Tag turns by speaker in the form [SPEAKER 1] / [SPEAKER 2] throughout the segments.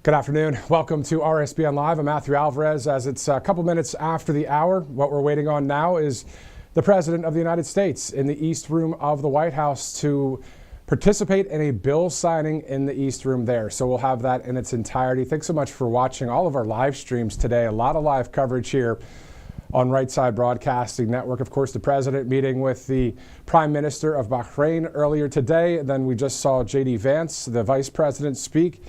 [SPEAKER 1] Good afternoon. Welcome to RSBN Live. I'm Matthew Alvarez. As it's a couple minutes after the hour, what we're waiting on now is the President of the United States in the East Room of the White House to participate in a bill signing in the East Room there. So we'll have that in its entirety. Thanks so much for watching all of our live streams today. A lot of live coverage here on Right Side Broadcasting Network. Of course, the President meeting with the Prime Minister of Bahrain earlier today. Then we just saw J.D. Vance, the Vice President, speak.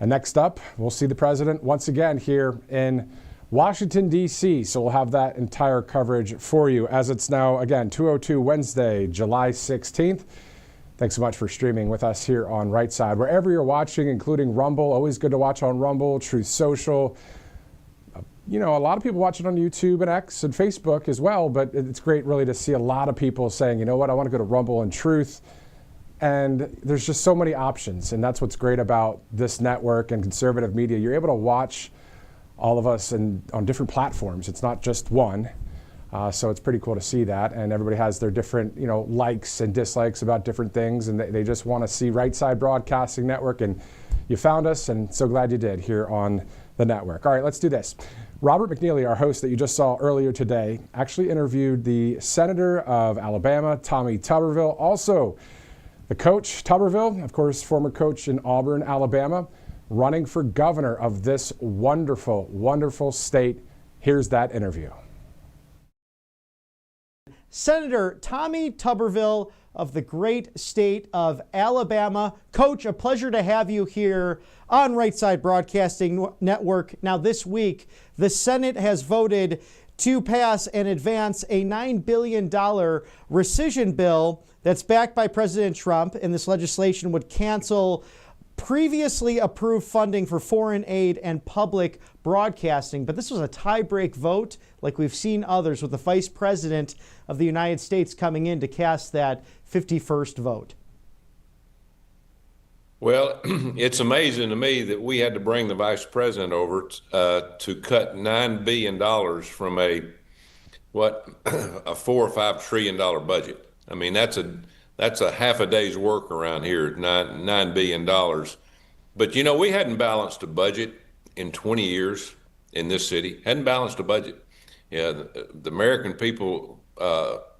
[SPEAKER 1] And next up, we'll see the President once again here in Washington, D.C. So we'll have that entire coverage for you as it's now, again, 2:02 Wednesday, July 16th. Thanks so much for streaming with us here on Right Side. Wherever you're watching, including Rumble, always good to watch on Rumble, Truth Social. You know, a lot of people watch it on YouTube and X and Facebook as well, but it's great really to see a lot of people saying, you know what, I want to go to Rumble and Truth. And there's just so many options, and that's what's great about this network and conservative media. You're able to watch all of us on different platforms. It's not just one, so it's pretty cool to see that. And everybody has their different, likes and dislikes about different things, and they just want to see Right Side Broadcasting Network. And you found us, and so glad you did here on the network. All right, let's do this. Robert McNeely, our host that you just saw earlier today, actually interviewed the Senator of Alabama, Tommy Tuberville, also the coach, Tuberville, of course, former coach in Auburn, Alabama, running for governor of this wonderful, wonderful state. Here's that interview.
[SPEAKER 2] Senator Tommy Tuberville of the great state of Alabama. Coach, a pleasure to have you here on Right Side Broadcasting Network. Now, this week, the Senate has voted to pass and advance a $9 billion rescission bill that's backed by President Trump, and this legislation would cancel previously approved funding for foreign aid and public broadcasting. But this was a tie-break vote, like we've seen others, with the Vice President of the United States coming in to cast that 51st vote.
[SPEAKER 3] Well, it's amazing to me that we had to bring the Vice President over to cut $9 billion from a $4 or $5 trillion budget. I mean, that's a half a day's work around here, $9 billion. But, we hadn't balanced a budget in 20 years in this city, hadn't balanced a budget. Yeah, the American people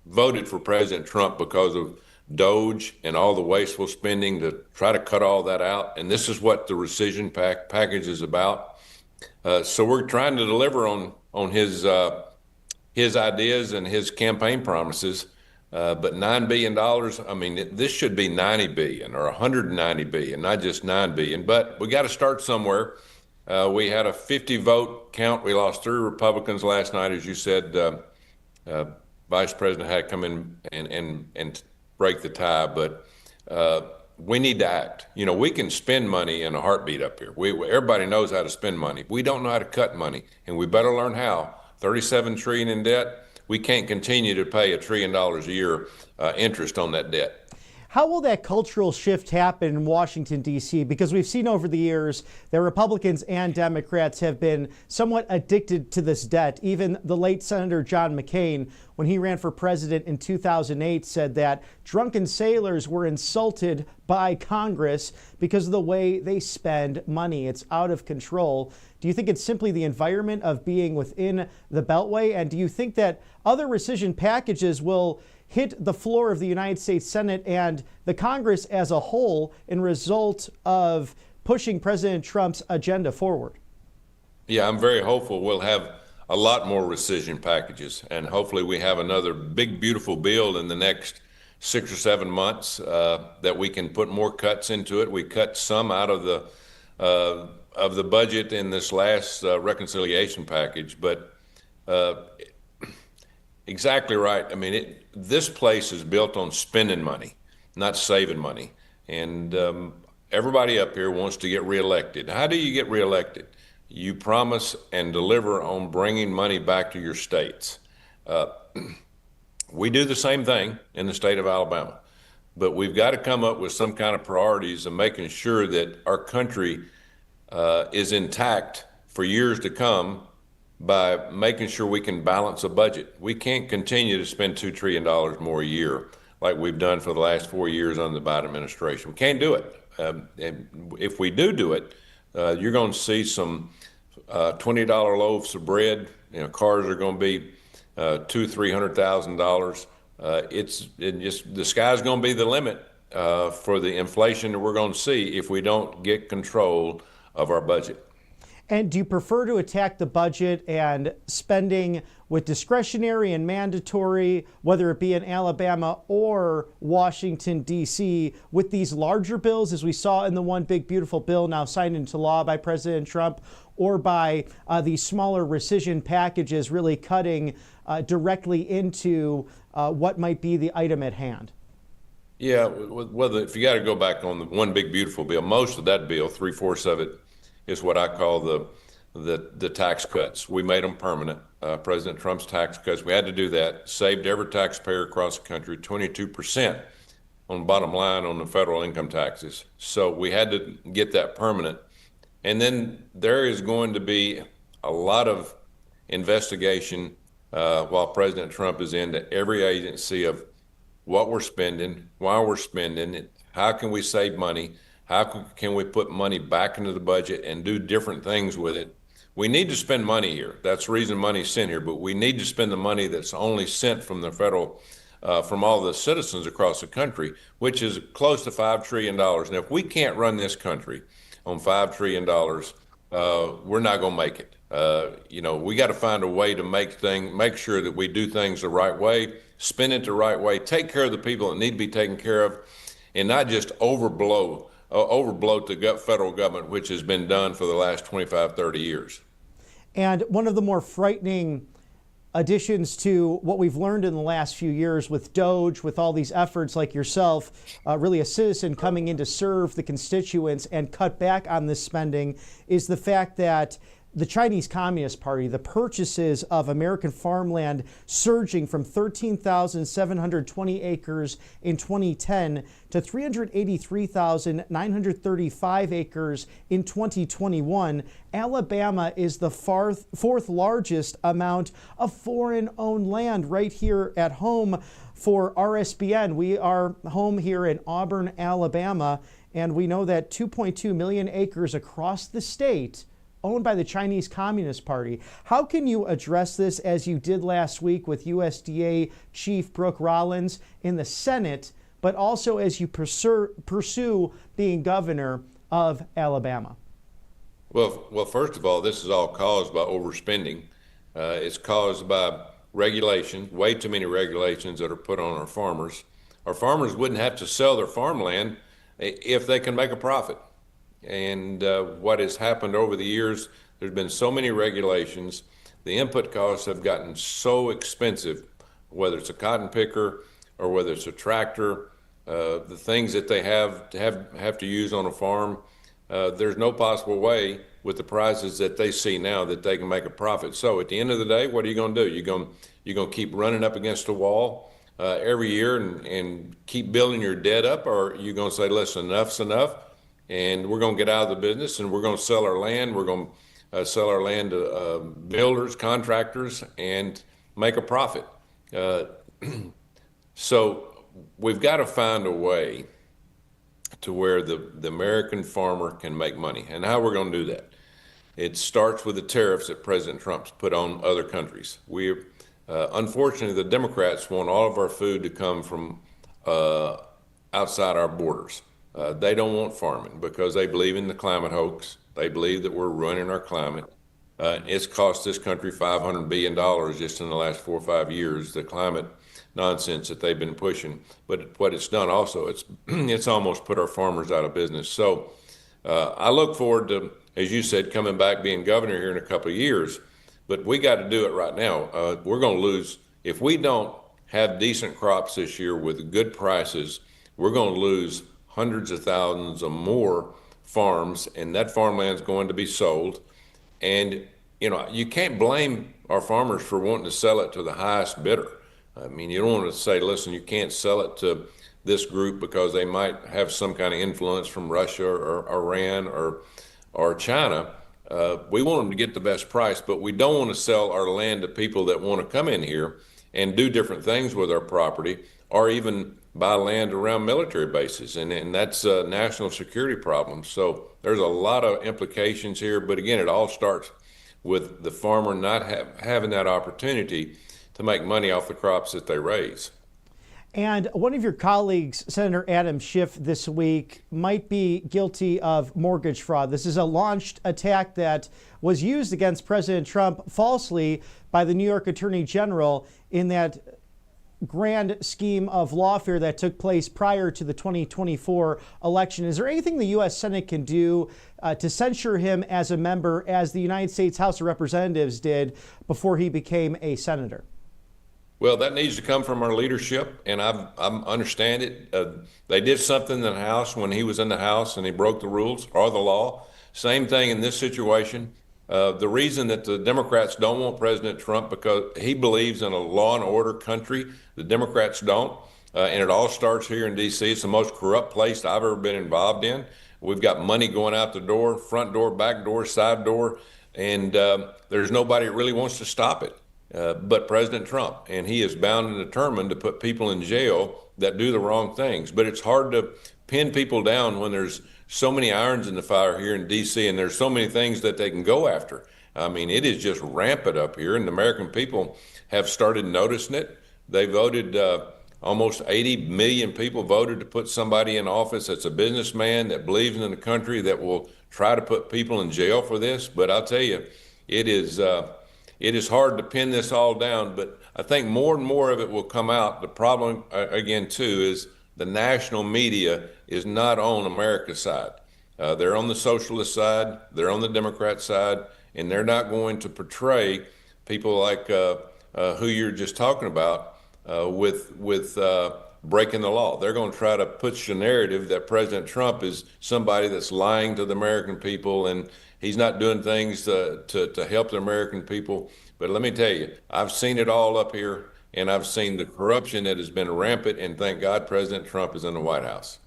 [SPEAKER 3] voted for President Trump because of Doge and all the wasteful spending to try to cut all that out. And this is what the rescission package is about. So we're trying to deliver on his ideas and his campaign promises. But $9 billion, I mean, this should be 90 billion or 190 billion, not just 9 billion. But we got to start somewhere. We had a 50 vote count. We lost 3 Republicans last night, as you said. Vice President had to come in and break the tie, but we need to act. We can spend money in a heartbeat up here. Everybody knows how to spend money. We don't know how to cut money, and we better learn how. 37 trillion in debt. We can't continue to pay $1 trillion a year interest on that debt.
[SPEAKER 2] How will that cultural shift happen in Washington, D.C.? Because we've seen over the years that Republicans and Democrats have been somewhat addicted to this debt. Even the late Senator John McCain, when he ran for president in 2008, said that drunken sailors were insulted by Congress because of the way they spend money. It's out of control. Do you think it's simply the environment of being within the Beltway? And do you think that other rescission packages will hit the floor of the United States Senate and the Congress as a whole in result of pushing President Trump's agenda forward?
[SPEAKER 3] Yeah, I'm very hopeful we'll have a lot more rescission packages, and hopefully we have another big, beautiful bill in the next 6 or 7 months that we can put more cuts into it. We cut some out of the budget in this last reconciliation package, but exactly right. I mean, this place is built on spending money, not saving money. And everybody up here wants to get reelected. How do you get reelected? You promise and deliver on bringing money back to your states. We do the same thing in the state of Alabama, but we've got to come up with some kind of priorities of making sure that our country is intact for years to come by making sure we can balance a budget. We can't continue to spend $2 trillion more a year like we've done for the last 4 years under the Biden administration. We can't do it. And if we do it, You're going to see some $20 loaves of bread. Cars are going to be $200,000-$300,000. The sky's going to be the limit for the inflation that we're going to see if we don't get control of our budget.
[SPEAKER 2] And do you prefer to attack the budget and spending with discretionary and mandatory, whether it be in Alabama or Washington, D.C., with these larger bills, as we saw in the one big beautiful bill now signed into law by President Trump, or by these smaller rescission packages really cutting directly into what might be the item at hand?
[SPEAKER 3] Yeah, well, if you got to go back on the one big beautiful bill, most of that bill, 3/4 of it, is what I call the tax cuts. We made them permanent. President Trump's tax cuts, we had to do that, saved every taxpayer across the country 22% on the bottom line on the federal income taxes. So we had to get that permanent. And then there is going to be a lot of investigation while President Trump is into every agency of what we're spending, why we're spending it, how can we save money, how can we put money back into the budget and do different things with it. We need to spend money here. That's the reason money's sent here, but we need to spend the money that's only sent from the federal, from all the citizens across the country, which is close to $5 trillion. And if we can't run this country on $5 trillion, we're not going to make it. We got to find a way to make sure that we do things the right way, spend it the right way, take care of the people that need to be taken care of, and not just overbloat the federal government, which has been done for the last 25, 30 years.
[SPEAKER 2] And one of the more frightening additions to what we've learned in the last few years with DOGE, with all these efforts like yourself, really a citizen coming in to serve the constituents and cut back on this spending, is the fact that the Chinese Communist Party, the purchases of American farmland surging from 13,720 acres in 2010 to 383,935 acres in 2021. Alabama is the fourth largest amount of foreign-owned land right here at home for RSBN. We are home here in Auburn, Alabama, and we know that 2.2 million acres across the state owned by the Chinese Communist Party. How can you address this, as you did last week with USDA Chief Brooke Rollins in the Senate, but also as you pursue being governor of Alabama?
[SPEAKER 3] Well, first of all, this is all caused by overspending. It's caused by regulation, way too many regulations that are put on our farmers. Our farmers wouldn't have to sell their farmland if they can make a profit. And what has happened over the years, there's been so many regulations. The input costs have gotten so expensive, whether it's a cotton picker or whether it's a tractor, the things that they have to use on a farm. There's no possible way with the prices that they see now that they can make a profit. So at the end of the day, what are you going to do? You're going to keep running up against the wall every year and keep building your debt up, or are you going to say, listen, enough's enough? And we're going to get out of the business and we're going to sell our land. We're going to sell our land to builders, contractors, and make a profit. So we've got to find a way to where the American farmer can make money. And how we're going to do that? It starts with the tariffs that President Trump's put on other countries. Unfortunately, the Democrats want all of our food to come from outside our borders. They don't want farming because they believe in the climate hoax. They believe that we're ruining our climate. It's cost this country $500 billion just in the last 4 or 5 years, the climate nonsense that they've been pushing. But what it's done also, it's almost put our farmers out of business. So I look forward to, as you said, coming back, being governor here in a couple of years. But we got to do it right now. We're going to lose. If we don't have decent crops this year with good prices, we're going to lose hundreds of thousands of more farms, and that farmland is going to be sold. And, you can't blame our farmers for wanting to sell it to the highest bidder. I mean, you don't want to say, listen, you can't sell it to this group because they might have some kind of influence from Russia or Iran or China. We want them to get the best price, but we don't want to sell our land to people that want to come in here and do different things with our property, or even buy land around military bases, and that's a national security problem. So there's a lot of implications here, but again, it all starts with the farmer not having that opportunity to make money off the crops that they raise.
[SPEAKER 2] And one of your colleagues, Senator Adam Schiff, this week might be guilty of mortgage fraud. This is a launched attack that was used against President Trump falsely by the New York Attorney General in that grand scheme of lawfare that took place prior to the 2024 election. Is there anything the U.S. Senate can do to censure him as a member, as the United States House of Representatives did before he became a senator?
[SPEAKER 3] Well, that needs to come from our leadership, and I understand it. They did something in the House when he was in the House, and he broke the rules or the law. Same thing in this situation. The reason that the Democrats don't want President Trump because he believes in a law and order country. The Democrats don't, and it all starts here in D.C. It's the most corrupt place I've ever been involved in. We've got money going out the door, front door, back door, side door, and there's nobody that really wants to stop it. But President Trump, and he is bound and determined to put people in jail that do the wrong things. But it's hard to pin people down when there's so many irons in the fire here in D.C. and there's so many things that they can go after. I mean, it is just rampant up here, and the American people have started noticing it. They voted, almost 80 million people voted to put somebody in office that's a businessman that believes in the country, that will try to put people in jail for this. But I'll tell you, it is hard to pin this all down, but I think more and more of it will come out. The problem, again, too, is the national media is not on America's side. They're on the socialist side, they're on the Democrat side, and they're not going to portray people like who you're just talking about with breaking the law. They're going to try to push the narrative that President Trump is somebody that's lying to the American people, and he's not doing things to help the American people. But let me tell you, I've seen it all up here, and I've seen the corruption that has been rampant, and thank God President Trump is in the White House.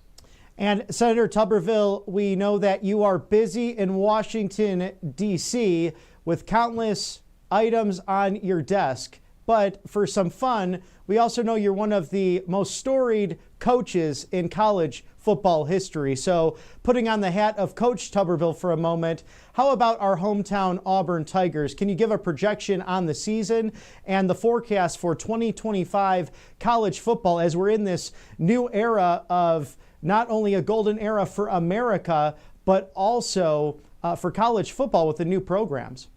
[SPEAKER 2] And Senator Tuberville, we know that you are busy in Washington, D.C. with countless items on your desk. But for some fun, we also know you're one of the most storied coaches in college football history. So putting on the hat of Coach Tuberville for a moment, how about our hometown Auburn Tigers? Can you give a projection on the season and the forecast for 2025 college football as we're in this new era of not only a golden era for America, but also for college football with the new programs?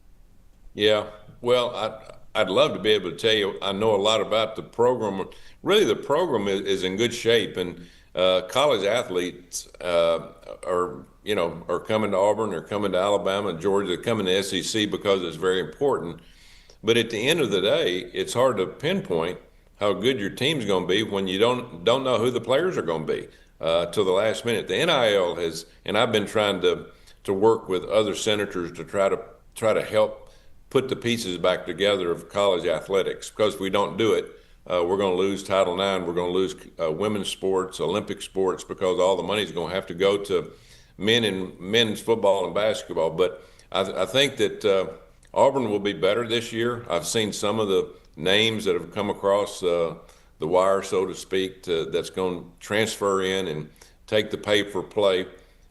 [SPEAKER 2] Yeah,
[SPEAKER 3] well, I'd love to be able to tell you I know a lot about the program. Really, the program is in good shape, and college athletes are coming to Auburn, they're coming to Alabama, Georgia, they're coming to SEC because it's very important. But at the end of the day, it's hard to pinpoint how good your team's going to be when you don't know who the players are going to be till the last minute. The NIL has, and I've been trying to work with other senators to try to help put the pieces back together of college athletics, because if we don't do it, we're going to lose Title IX, we're going to lose women's sports, Olympic sports, because all the money is going to have to go to men's football and basketball. But I think that Auburn will be better this year. I've seen some of the names that have come across the wire, so to speak, that's going to transfer in and take the pay for play.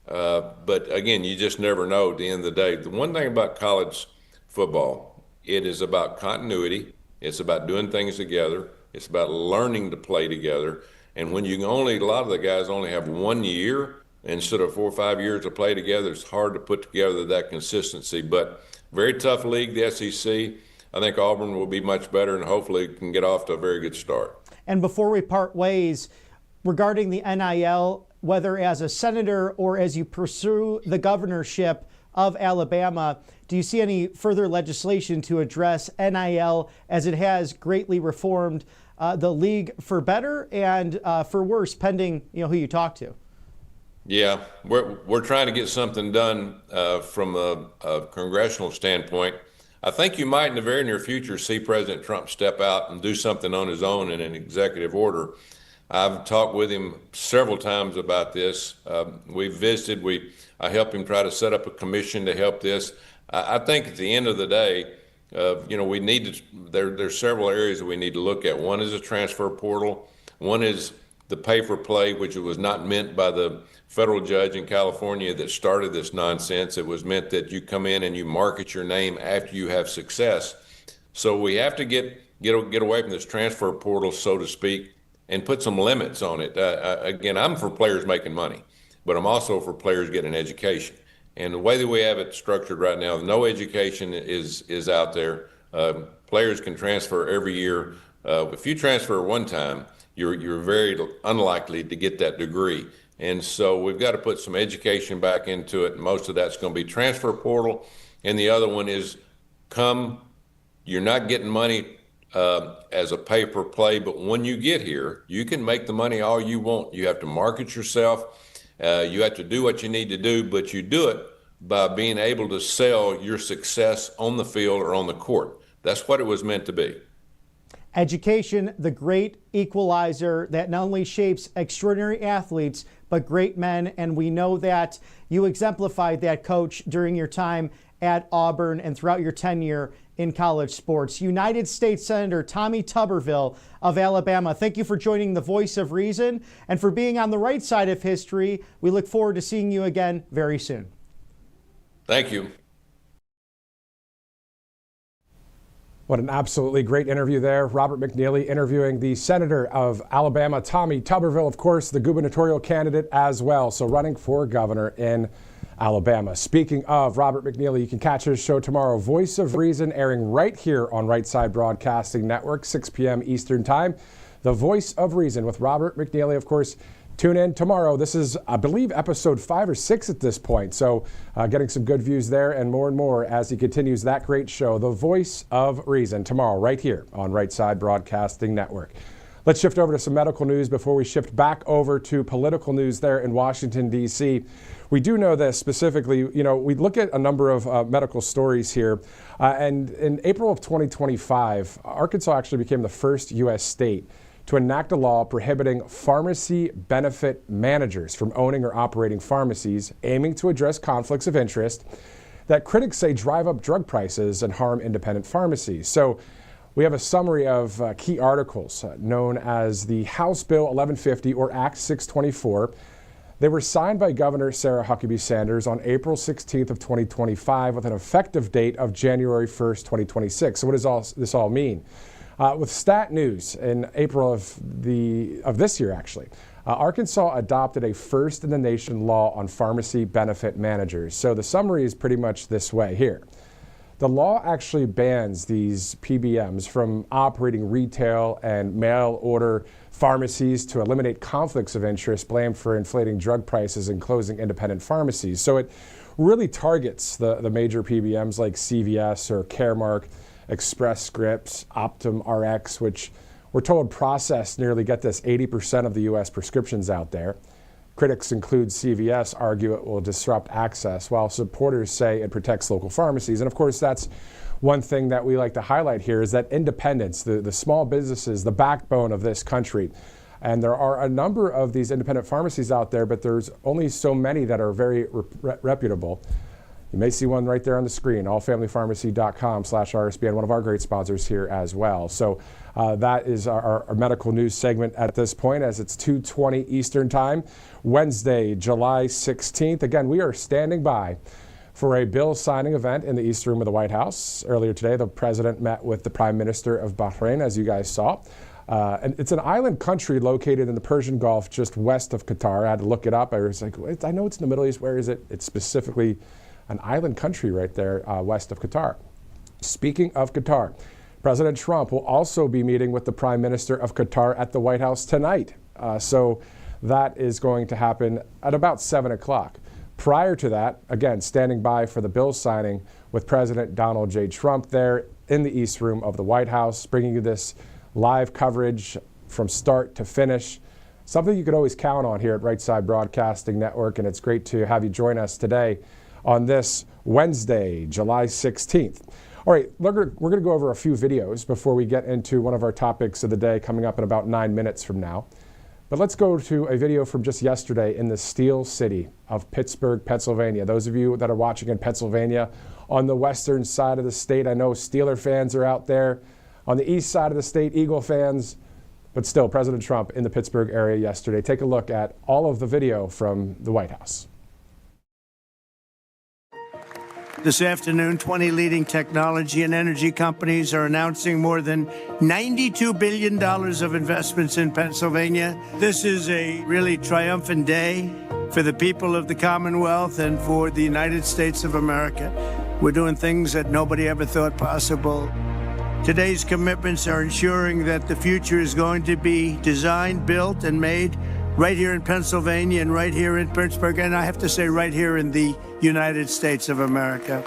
[SPEAKER 3] But again, you just never know at the end of the day. The one thing about college football, it is about continuity. It's about doing things together. It's about learning to play together. And when a lot of the guys only have 1 year instead of 4 or 5 years to play together, it's hard to put together that consistency. But very tough league, the SEC. I think Auburn will be much better and hopefully can get off to a very good start.
[SPEAKER 2] And before we part ways, regarding the NIL, whether as a senator or as you pursue the governorship of Alabama, do you see any further legislation to address NIL as it has greatly reformed the league for better and for worse, pending who you talk to?
[SPEAKER 3] Yeah, we're trying to get something done from a congressional standpoint. I think you might in the very near future see President Trump step out and do something on his own in an executive order. I've talked with him several times about this. We've visited. I helped him try to set up a commission to help this. I think at the end of the day, we need to. There's several areas that we need to look at. One is a transfer portal. One is the pay-for-play, which was not meant by the federal judge in California that started this nonsense. It was meant that you come in and you market your name after you have success. So we have to get away from this transfer portal, so to speak, and put some limits on it. Again, I'm for players making money, but I'm also for players getting an education. And the way that we have it structured right now, no education is out there. Players can transfer every year. If you transfer one time, you're very unlikely to get that degree. And so we've got to put some education back into it. Most of that's going to be transfer portal. And the other one is you're not getting money as a pay-per-play, but when you get here, you can make the money all you want. You have to market yourself. You have to do what you need to do, but you do it by being able to sell your success on the field or on the court. That's what it was meant to be.
[SPEAKER 2] Education, the great equalizer that not only shapes extraordinary athletes, but great men. And we know that you exemplified that, Coach, during your time at Auburn and throughout your tenure in college sports. United States Senator Tommy Tuberville of Alabama, thank you for joining the Voice of Reason and for being on the right side of history. We look forward to seeing you again very soon.
[SPEAKER 3] Thank you.
[SPEAKER 1] What an absolutely great interview there. Robert McNeely interviewing the Senator of Alabama, Tommy Tuberville, of course, the gubernatorial candidate as well. So running for governor in Alabama. Speaking of Robert McNeely, you can catch his show tomorrow, Voice of Reason, airing right here on Right Side Broadcasting Network, 6 p.m. Eastern Time. The Voice of Reason with Robert McNeely, of course. Tune in tomorrow. This is, I believe, episode 5 or 6 at this point. So getting some good views there and more as he continues that great show, The Voice of Reason, tomorrow right here on Right Side Broadcasting Network. Let's shift over to some medical news before we shift back over to political news there in Washington, D.C. We do know this specifically. We look at a number of medical stories here. And in April of 2025, Arkansas actually became the first U.S. state to enact a law prohibiting pharmacy benefit managers from owning or operating pharmacies, aiming to address conflicts of interest that critics say drive up drug prices and harm independent pharmacies. So we have a summary of key articles known as the House Bill 1150 or Act 624. They were signed by Governor Sarah Huckabee Sanders on April 16th of 2025 with an effective date of January 1st, 2026. So what does this all mean? With Stat News in April of this year, actually, Arkansas adopted a first-in-the-nation law on pharmacy benefit managers. So the summary is pretty much this way here. The law actually bans these PBMs from operating retail and mail-order pharmacies to eliminate conflicts of interest blamed for inflating drug prices and closing independent pharmacies. So it really targets the major PBMs like CVS or Caremark, Express Scripts, Optum Rx, which we're told process nearly, get this, 80% of the U.S. prescriptions out there. Critics include CVS argue it will disrupt access, while supporters say it protects local pharmacies. And of course, that's one thing that we like to highlight here is that independence, the small businesses, the backbone of this country. And there are a number of these independent pharmacies out there, but there's only so many that are very reputable. You may see one right there on the screen, allfamilypharmacy.com/RSBN, one of our great sponsors here as well. So that is our medical news segment at this point, as it's 2:20 Eastern Time, Wednesday, July 16th. Again, we are standing by for a bill signing event in the East Room of the White House. Earlier today, the president met with the Prime Minister of Bahrain, as you guys saw. And it's an island country located in the Persian Gulf just west of Qatar. I had to look it up. I was like, I know it's in the Middle East. Where is it? It's specifically an island country right there west of Qatar. Speaking of Qatar, President Trump will also be meeting with the Prime Minister of Qatar at the White House tonight. So that is going to happen at about 7 o'clock. Prior to that, again, standing by for the bill signing with President Donald J. Trump there in the East Room of the White House, bringing you this live coverage from start to finish. Something you could always count on here at Right Side Broadcasting Network, and it's great to have you join us today on this Wednesday, July 16th. All right, we're going to go over a few videos before we get into one of our topics of the day coming up in about 9 minutes from now. But let's go to a video from just yesterday in the Steel City of Pittsburgh, Pennsylvania. Those of you that are watching in Pennsylvania on the western side of the state, I know Steeler fans are out there. On the east side of the state, Eagle fans, But still, President Trump in the Pittsburgh area yesterday. Take a look at all of the video from the White House.
[SPEAKER 4] This afternoon, 20 leading technology and energy companies are announcing more than $92 billion of investments in Pennsylvania. This is a really triumphant day for the people of the Commonwealth and for the United States of America. We're doing things that nobody ever thought possible. Today's commitments are ensuring that the future is going to be designed, built, and made right here in Pennsylvania and right here in Pittsburgh, and I have to say right here in the United States of America.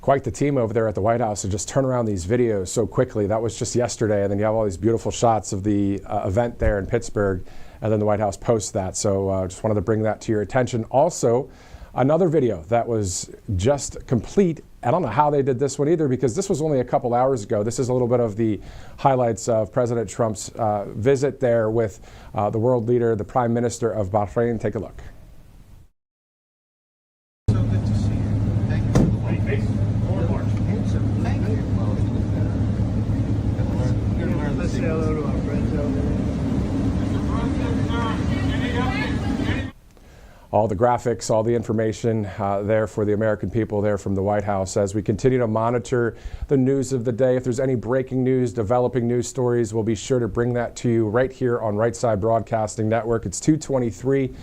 [SPEAKER 1] Quite the team over there at the White House to just turn around these videos so quickly. That was just yesterday, and then you have all these beautiful shots of the event there in Pittsburgh, and then the White House posts that. So just wanted to bring that to your attention. Also, another video that was just complete. I don't know how they did this one either, because this was only a couple hours ago. This is a little bit of the highlights of President Trump's visit there with the world leader, the Prime Minister of Bahrain. Take a look.
[SPEAKER 5] So good to see you. Thank you for the way. Thank you.
[SPEAKER 4] Let's say hello to our friends over there.
[SPEAKER 1] All the graphics, all the information there for the American people there from the White House as we continue to monitor the news of the day. If there's any breaking news, developing news stories, we'll be sure to bring that to you right here on Right Side Broadcasting Network. It's 2:23.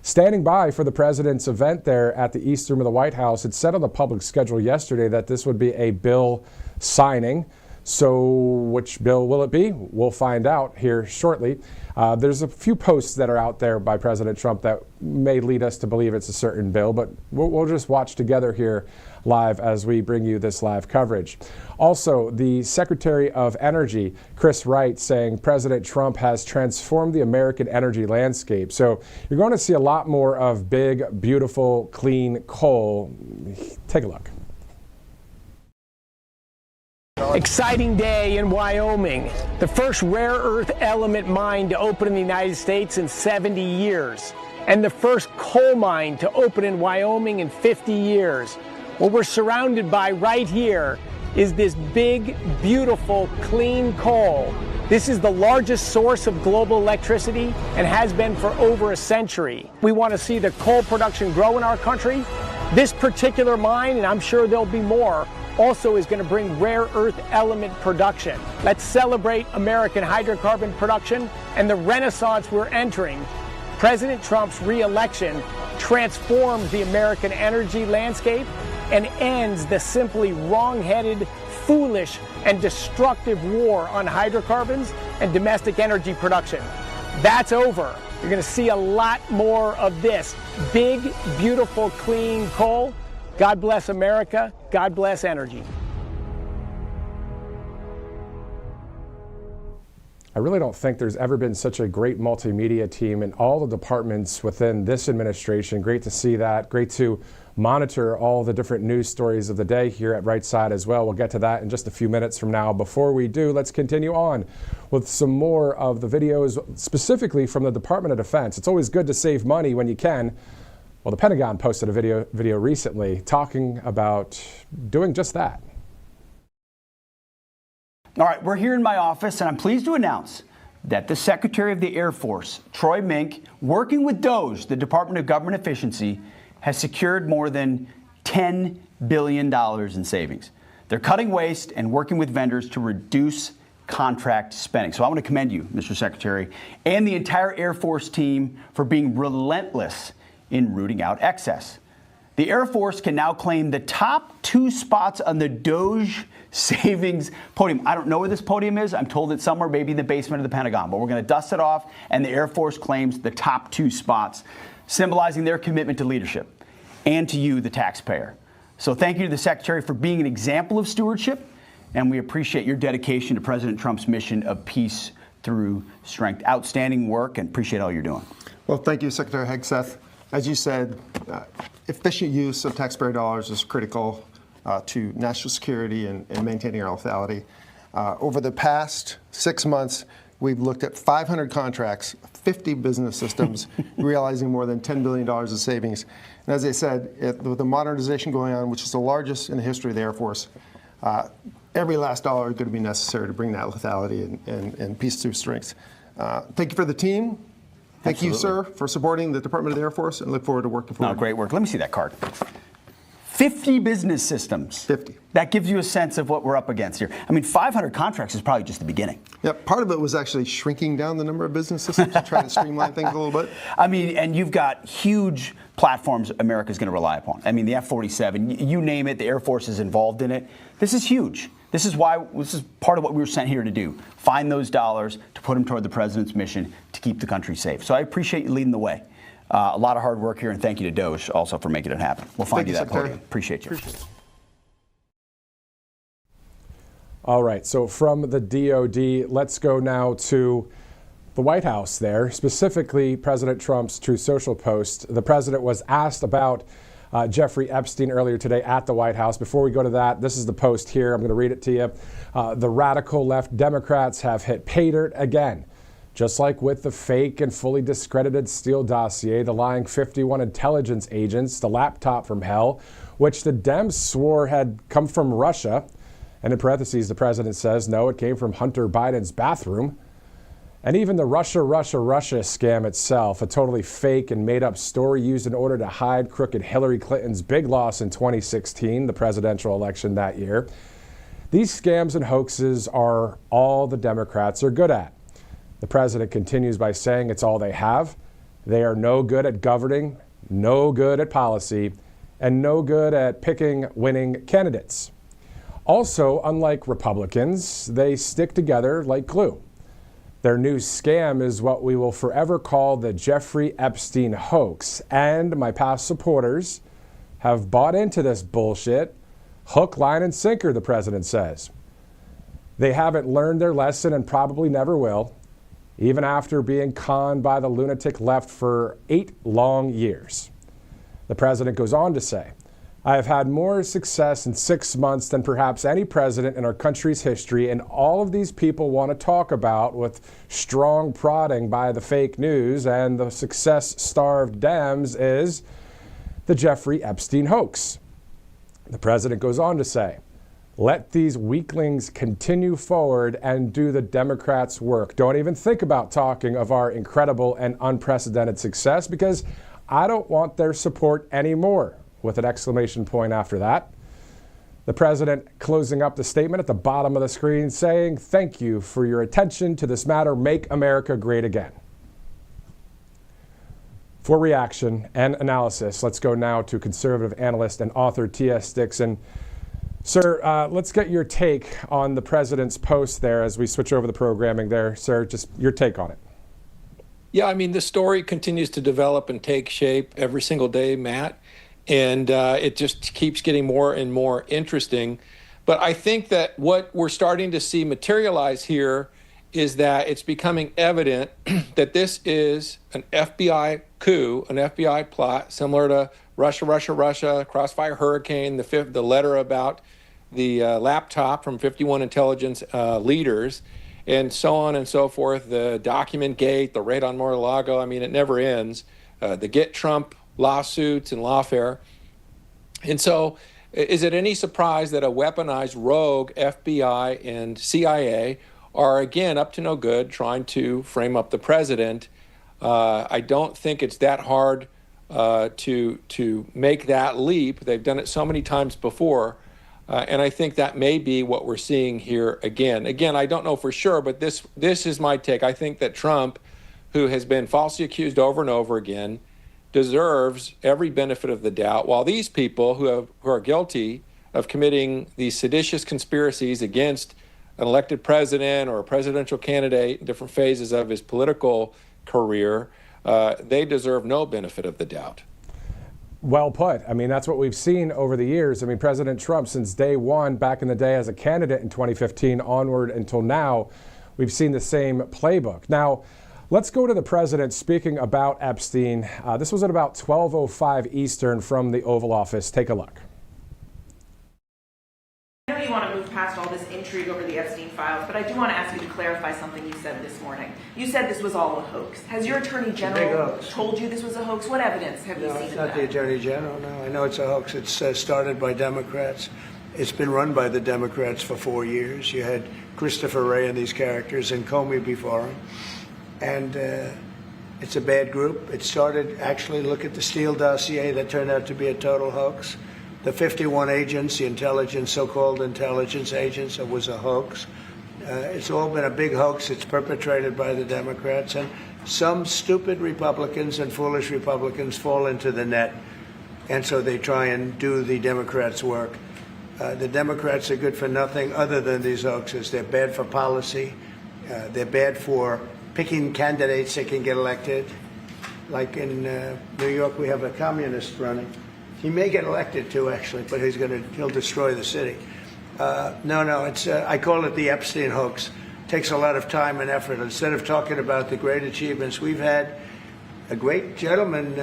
[SPEAKER 1] Standing by for the president's event there at the East Room of the White House. It said on the public schedule yesterday that this would be a bill signing. So which bill will it be? We'll find out here shortly. There's a few posts that are out there by President Trump that may lead us to believe it's a certain bill, but we'll just watch together here live as we bring you this live coverage. Also, the Secretary of Energy, Chris Wright, saying President Trump has transformed the American energy landscape. So you're going to see a lot more of big, beautiful, clean coal. Take a look.
[SPEAKER 6] Exciting day in Wyoming. The first rare earth element mine to open in the United States in 70 years. And the first coal mine to open in Wyoming in 50 years. What we're surrounded by right here is this big, beautiful, clean coal. This is the largest source of global electricity and has been for over a century. We want to see the coal production grow in our country. This particular mine, and I'm sure there'll be more, also is going to bring rare earth element production. Let's celebrate American hydrocarbon production and the renaissance we're entering. President Trump's re-election transforms the American energy landscape and ends the simply wrong-headed, foolish, and destructive war on hydrocarbons and domestic energy production. That's over. You're going to see a lot more of this big, beautiful, clean coal. God bless America. God bless energy.
[SPEAKER 1] I really don't think there's ever been such a great multimedia team in all the departments within this administration. Great to see that. Great to monitor all the different news stories of the day here at Right Side as well. We'll get to that in just a few minutes from now. Before we do, let's continue on with some more of the videos, specifically from the Department of Defense. It's always good to save money when you can. Well, the Pentagon posted a video recently talking about doing just that.
[SPEAKER 7] All right, we're here in my office, and I'm pleased to announce that the Secretary of the Air Force, Troy Mink, working with DOGE, the Department of Government Efficiency, has secured more than $10 billion in savings. They're cutting waste and working with vendors to reduce contract spending. So I want to commend you, Mr. Secretary, and the entire Air Force team for being relentless in rooting out excess. The Air Force can now claim the top 2 spots on the DOGE savings podium. I don't know where this podium is. I'm told it's somewhere, maybe in the basement of the Pentagon, but we're going to dust it off, and the Air Force claims the top 2 spots, symbolizing their commitment to leadership and to you, the taxpayer. So thank you to the Secretary for being an example of stewardship, and we appreciate your dedication to President Trump's mission of peace through strength. Outstanding work, and appreciate all you're doing.
[SPEAKER 8] Well, thank you, Secretary Hegseth. As you said, efficient use of taxpayer dollars is critical to national security and maintaining our lethality. Over the past 6 months, we've looked at 500 contracts, 50 business systems, realizing more than $10 billion of savings. And as I said, with the modernization going on, which is the largest in the history of the Air Force, every last dollar is going to be necessary to bring that lethality and peace through strength. Thank you for the team. Thank you, sir, for supporting the Department of the Air Force, and look forward to working for you.
[SPEAKER 7] Great work. Let me see that card. 50 business systems.
[SPEAKER 8] 50.
[SPEAKER 7] That gives you a sense of what we're up against here. I mean, 500 contracts is probably just the beginning.
[SPEAKER 8] Yeah, part of it was actually shrinking down the number of business systems to try to streamline things a little bit.
[SPEAKER 7] I mean, and you've got huge platforms America's going to rely upon. I mean, the F-47, you name it, the Air Force is involved in it. This is huge. This is part of what we were sent here to do. Find those dollars to put them toward the president's mission to keep the country safe. So I appreciate you leading the way. A lot of hard work here, and thank you to Doge also for making it happen. We'll find you that podium. Appreciate you.
[SPEAKER 1] All right, so from the DOD, let's go now to the White House there, specifically President Trump's Truth Social post. The president was asked about Jeffrey Epstein earlier today at the White House. Before we go to that, this is the post here. I'm going to read it to you. The radical left Democrats have hit pay dirt again. Just like with the fake and fully discredited Steele dossier, the lying 51 intelligence agents, the laptop from hell, which the Dems swore had come from Russia. And in parentheses, the president says, no, it came from Hunter Biden's bathroom. And even the Russia scam itself, a totally fake and made-up story used in order to hide crooked Hillary Clinton's big loss in 2016, the presidential election that year. These scams and hoaxes are all the Democrats are good at. The president continues by saying it's all they have. They are no good at governing, no good at policy, and no good at picking winning candidates. Also, unlike Republicans, they stick together like glue. Their new scam is what we will forever call the Jeffrey Epstein hoax, and my past supporters have bought into this bullshit, hook, line, and sinker, the president says. They haven't learned their lesson and probably never will, even after being conned by the lunatic left for 8 long years. The president goes on to say, I have had more success in 6 months than perhaps any president in our country's history, and all of these people want to talk about with strong prodding by the fake news and the success-starved Dems is the Jeffrey Epstein hoax. The president goes on to say, let these weaklings continue forward and do the Democrats' work. Don't even think about talking of our incredible and unprecedented success because I don't want their support anymore. With an exclamation point after that. The president closing up the statement at the bottom of the screen saying, thank you for your attention to this matter. Make America great again. For reaction and analysis, let's go now to conservative analyst and author T.S. Dixon. Sir, let's get your take on the president's post there as we switch over the programming there. Sir, just your take on it.
[SPEAKER 9] Yeah, I mean, the story continues to develop and take shape every single day, Matt. And it just keeps getting more and more interesting. But I think that what we're starting to see materialize here is that it's becoming evident that this is an FBI coup, an FBI plot, similar to Russia, Crossfire Hurricane, the letter about the laptop from 51 intelligence leaders, and so on and so forth, the document gate, the raid on Mar-a-Lago. I mean, it never ends. The Get Trump lawsuits and lawfare. And so is it any surprise that a weaponized rogue FBI and CIA are again up to no good trying to frame up the president? I don't think it's that hard to make that leap. They've done it so many times before. And I think that may be what we're seeing here again. Again, I don't know for sure, but this is my take. I think that Trump, who has been falsely accused over and over again, deserves every benefit of the doubt, while these people who are guilty of committing these seditious conspiracies against an elected president or a presidential candidate in different phases of his political career, they deserve no benefit of the doubt.
[SPEAKER 1] Well put. I mean, that's what we've seen over the years. I mean, President Trump, since day one, back in the day as a candidate in 2015 onward until now, we've seen the same playbook. Now, let's go to the president speaking about Epstein. This was at about 12:05 Eastern from the Oval Office. Take a look.
[SPEAKER 10] I know you want to move past all this intrigue over the Epstein files, but I do want to ask you to clarify something you said this morning. You said this was all a hoax. Has your attorney general told you this was a hoax? What evidence have you seen of that?
[SPEAKER 11] No, it's not the attorney general, no. I know it's a hoax. It's started by Democrats.
[SPEAKER 4] It's been run by the Democrats for 4 years. You had Christopher Wray and these characters and Comey before him. And it's a bad group. It started, actually, look at the Steele dossier that turned out to be a total hoax. The 51 agents, the intelligence, so-called intelligence agents, it was a hoax. It's all been a big hoax. It's perpetrated by the Democrats. And some stupid Republicans and foolish Republicans fall into the net. And so they try and do the Democrats' work. The Democrats are good for nothing other than these hoaxes. They're bad for policy. They're bad for picking candidates that can get elected. Like in New York, we have a communist running. He may get elected too, actually, but he'll destroy the city. No, it's I call it the Epstein hoax. It takes a lot of time and effort. Instead of talking about the great achievements, we've had a great gentleman.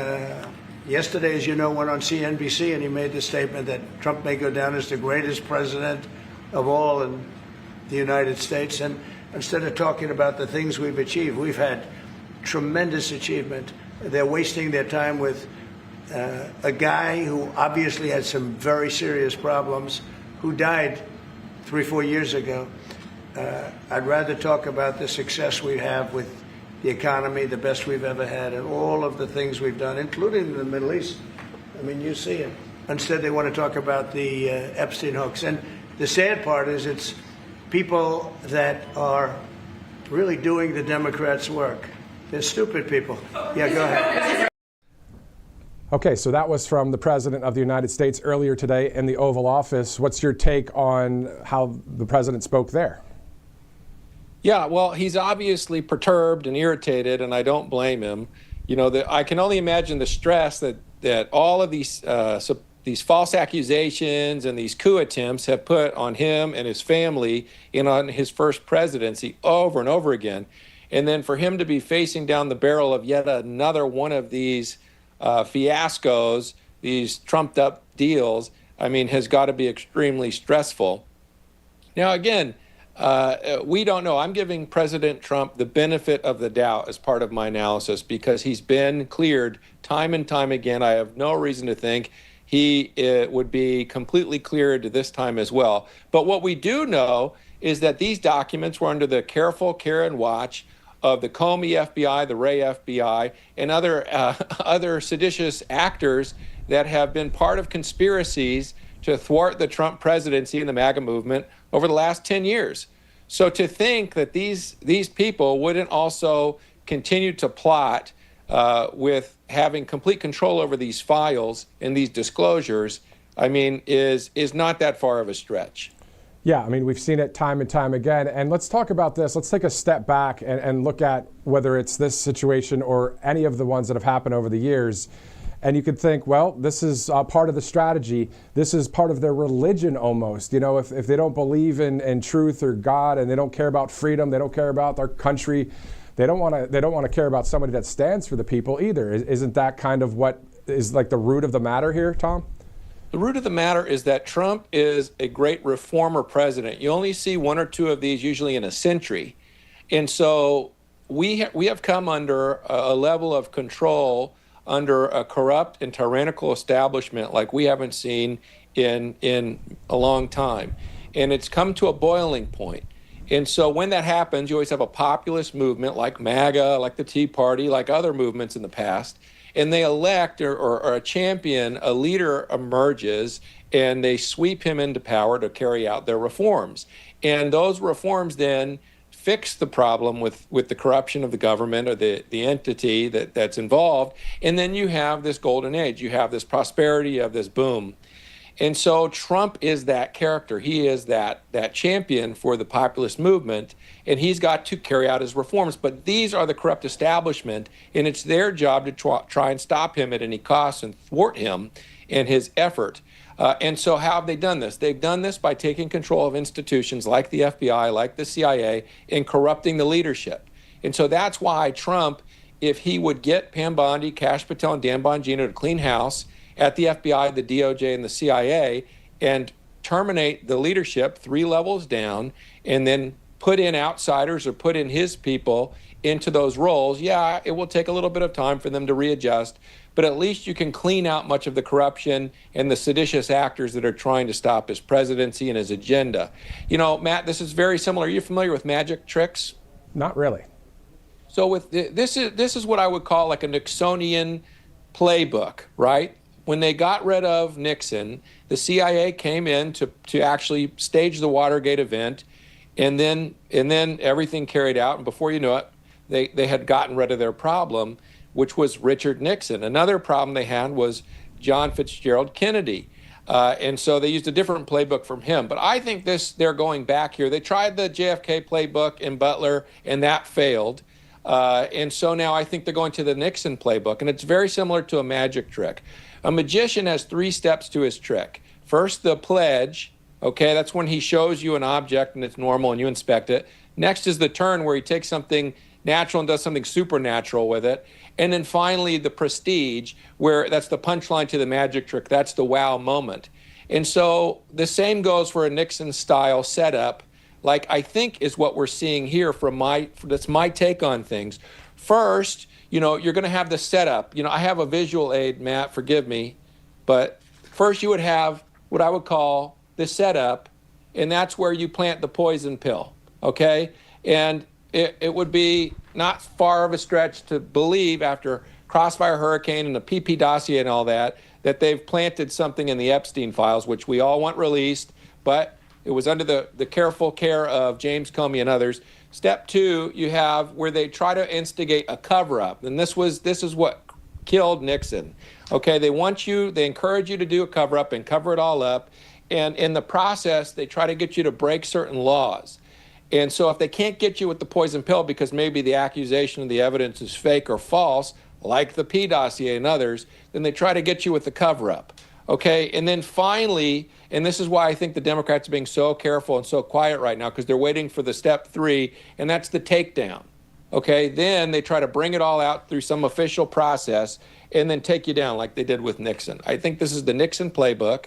[SPEAKER 4] Yesterday, as you know, went on CNBC and he made the statement that Trump may go down as the greatest president of all in the United States. And instead of talking about the things we've achieved, we've had tremendous achievement. They're wasting their time with a guy who obviously had some very serious problems, who died 3-4 years ago. I'd rather talk about the success we have with the economy, the best we've ever had, and all of the things we've done, including the Middle East. I mean, you see it. Instead, they want to talk about the Epstein hoax. And the sad part is it's people that are really doing the Democrats' work. They're stupid people. Yeah, go ahead.
[SPEAKER 1] Okay, so that was from the President of the United States earlier today in the Oval Office. What's your take on how the president spoke there?
[SPEAKER 9] Yeah, well, he's obviously perturbed and irritated, and I don't blame him. You know, I can only imagine the stress that all of these false accusations and these coup attempts have put on him and his family and on his first presidency over and over again. And then for him to be facing down the barrel of yet another one of these fiascos, these trumped up deals, I mean, has got to be extremely stressful. Now, again, we don't know. I'm giving President Trump the benefit of the doubt as part of my analysis because he's been cleared time and time again. I have no reason to think he would be completely cleared this time as well. But what we do know is that these documents were under the careful care and watch of the Comey FBI, the Wray FBI, and other seditious actors that have been part of conspiracies to thwart the Trump presidency and the MAGA movement over the last 10 years. So to think that these people wouldn't also continue to plot with having complete control over these files and these disclosures, I mean, is not that far of a stretch.
[SPEAKER 1] Yeah, I mean, we've seen it time and time again. And let's talk about this. Let's take a step back and look at whether it's this situation or any of the ones that have happened over the years. And you could think, well, this is part of the strategy. This is part of their religion almost. You know, if they don't believe in truth or God and they don't care about freedom, they don't care about their country, they don't want to care about somebody that stands for the people either. Isn't that kind of what is like the root of the matter here, Tom?
[SPEAKER 9] The root of the matter is that Trump is a great reformer president. You only see one or two of these usually in a century. And so we have come under a level of control under a corrupt and tyrannical establishment like we haven't seen in a long time. And it's come to a boiling point. And so when that happens, you always have a populist movement like MAGA, like the Tea Party, like other movements in the past. And they elect or a champion, a leader emerges, and they sweep him into power to carry out their reforms. And those reforms then fix the problem with the corruption of the government or the entity that's involved. And then you have this golden age. You have this prosperity, you have this boom. And so Trump is that character. He is that champion for the populist movement, and he's got to carry out his reforms. But these are the corrupt establishment, and it's their job to try and stop him at any cost and thwart him in his effort. And so how have they done this? They've done this by taking control of institutions like the FBI, like the CIA, and corrupting the leadership. And so that's why Trump, if he would get Pam Bondi, Kash Patel, and Dan Bongino to clean house at the FBI, the DOJ, and the CIA, and terminate the leadership 3 levels down, and then put in outsiders or put in his people into those roles, yeah, it will take a little bit of time for them to readjust. but at least you can clean out much of the corruption and the seditious actors that are trying to stop his presidency and his agenda. You know, Matt, this is very similar. Are you familiar with magic tricks?
[SPEAKER 1] Not really.
[SPEAKER 9] So with this is what I would call like a Nixonian playbook, right? When they got rid of Nixon, the CIA came in to actually stage the Watergate event, and then everything carried out, and before you know it, they had gotten rid of their problem, which was Richard Nixon. Another problem they had was John Fitzgerald Kennedy. And so they used a different playbook from him. But I think they're going back here. They tried the JFK playbook in Butler, and that failed. And so now I think they're going to the Nixon playbook, and it's very similar to a magic trick. A magician has 3 steps to his trick. First, the pledge. Okay, that's when he shows you an object and it's normal and you inspect it. Next is the turn, where he takes something natural and does something supernatural with it. And then finally, the prestige, where that's the punchline to the magic trick. That's the wow moment. And so the same goes for a Nixon-style setup, like I think is what we're seeing here that's my take on things. First, you know, you're going to have the setup. You know, I have a visual aid, Matt, forgive me. But first you would have what I would call the setup, and that's where you plant the poison pill, okay? And it would be not far of a stretch to believe, after Crossfire Hurricane and the PP dossier and all that they've planted something in the Epstein files, which we all want released, but it was under the careful care of James Comey and others. Step 2, you have where they try to instigate a cover-up, and this is what killed Nixon. Okay, they encourage you to do a cover-up and cover it all up, and in the process, they try to get you to break certain laws. And so if they can't get you with the poison pill because maybe the accusation of the evidence is fake or false, like the P dossier and others, then they try to get you with the cover-up. Okay, and then finally, and this is why I think the Democrats are being so careful and so quiet right now, because they're waiting for the step 3, and that's the takedown. Okay, then they try to bring it all out through some official process and then take you down like they did with Nixon. I think this is the Nixon playbook.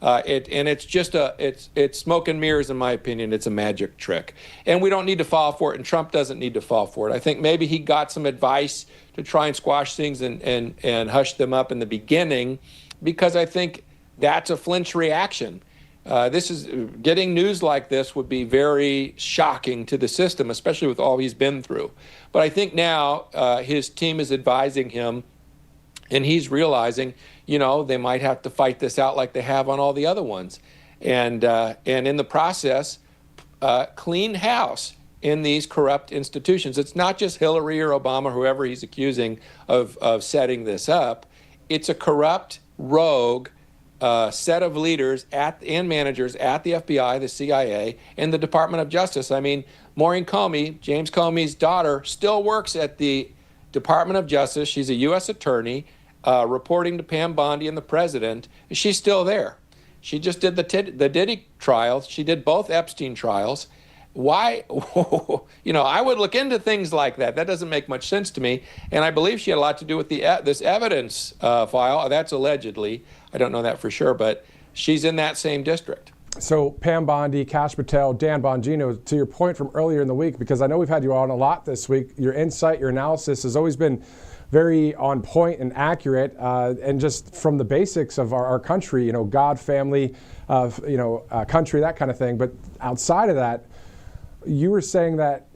[SPEAKER 9] It's just it's smoke and mirrors, in my opinion. It's a magic trick, and we don't need to fall for it, and Trump doesn't need to fall for it. I think maybe he got some advice to try and squash things and hush them up in the beginning, because I think that's a flinch reaction. Getting news like this would be very shocking to the system, especially with all he's been through. But I think now his team is advising him, and he's realizing, you know, they might have to fight this out like they have on all the other ones. And in the process, clean house in these corrupt institutions. It's not just Hillary or Obama, whoever he's accusing of setting this up. It's a corrupt, rogue set of leaders and managers at the FBI, the CIA, and the Department of Justice. I mean, Maureen Comey, James Comey's daughter, still works at the Department of Justice. She's a U.S. attorney, reporting to Pam Bondi and the president. She's still there. She just did the Diddy trials. She did both Epstein trials. Why? You know, I would look into things like that. That doesn't make much sense to me. And I believe she had a lot to do with this evidence file. That's allegedly. I don't know that for sure, but she's in that same district.
[SPEAKER 1] So Pam Bondi, Kash Patel, Dan Bongino, to your point from earlier in the week, because I know we've had you on a lot this week, your insight, your analysis has always been very on point and accurate, and just from the basics of our country, you know, God, family, country, that kind of thing. But outside of that, you were saying that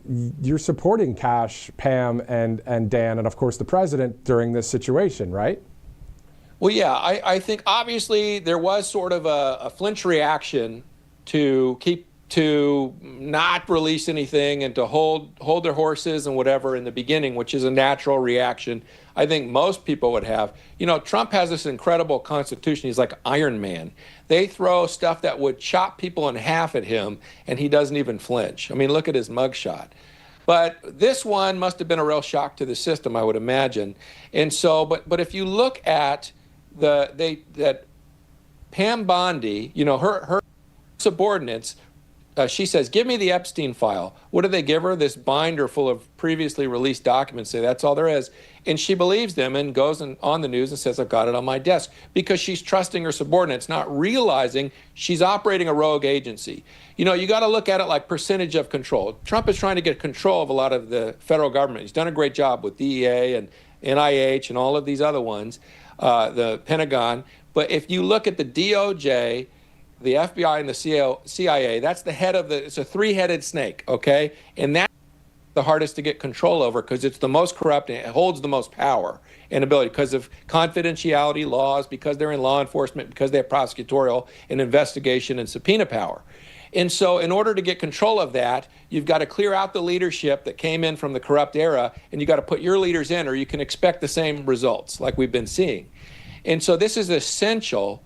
[SPEAKER 1] you're supporting Kash, Pam, and Dan, and of course the president during this situation, right?
[SPEAKER 9] Well, yeah, I think obviously there was sort of a flinch reaction to not release anything and to hold their horses and whatever in the beginning, which is a natural reaction I think most people would have. You know, Trump has this incredible constitution. He's like Iron Man. They throw stuff that would chop people in half at him, and he doesn't even flinch. I mean, look at his mugshot. But this one must have been a real shock to the system, I would imagine. And so, but if you look at that Pam Bondi, you know, her subordinates, she says, give me the Epstein file. What do they give her? This binder full of previously released documents. Say that's all there is. And she believes them and goes on the news and says, I've got it on my desk, because she's trusting her subordinates, not realizing she's operating a rogue agency. You know, you got to look at it like percentage of control. Trump is trying to get control of a lot of the federal government. He's done a great job with DEA NIH and all of these other ones, the Pentagon. But if you look at the DOJ, the FBI, and the CIA, that's the head of it's a three-headed snake, okay? And that's the hardest to get control over because it's the most corrupt and it holds the most power and ability because of confidentiality laws, because they're in law enforcement, because they have prosecutorial and investigation and subpoena power. And so in order to get control of that, you've got to clear out the leadership that came in from the corrupt era, and you got to put your leaders in, or you can expect the same results like we've been seeing. And so this is essential.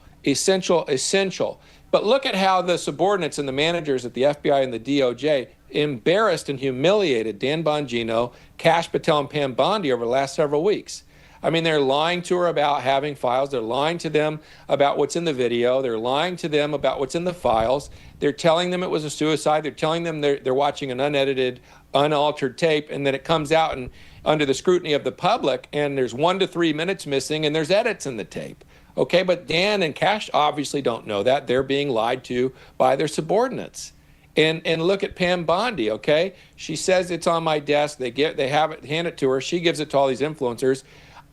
[SPEAKER 9] But look at how the subordinates and the managers at the FBI and the DOJ embarrassed and humiliated Dan Bongino, Kash Patel, and Pam Bondi over the last several weeks. I mean, they're lying to her about having files. They're lying to them about what's in the video. They're lying to them about what's in the files. They're telling them it was a suicide. They're telling them they're watching an unedited, unaltered tape, and then it comes out and under the scrutiny of the public, and there's 1 to 3 minutes missing, and there's edits in the tape. Okay, but Dan and Kash obviously don't know that. They're being lied to by their subordinates. And look at Pam Bondi, okay? She says it's on my desk. They have it, hand it to her. She gives it to all these influencers.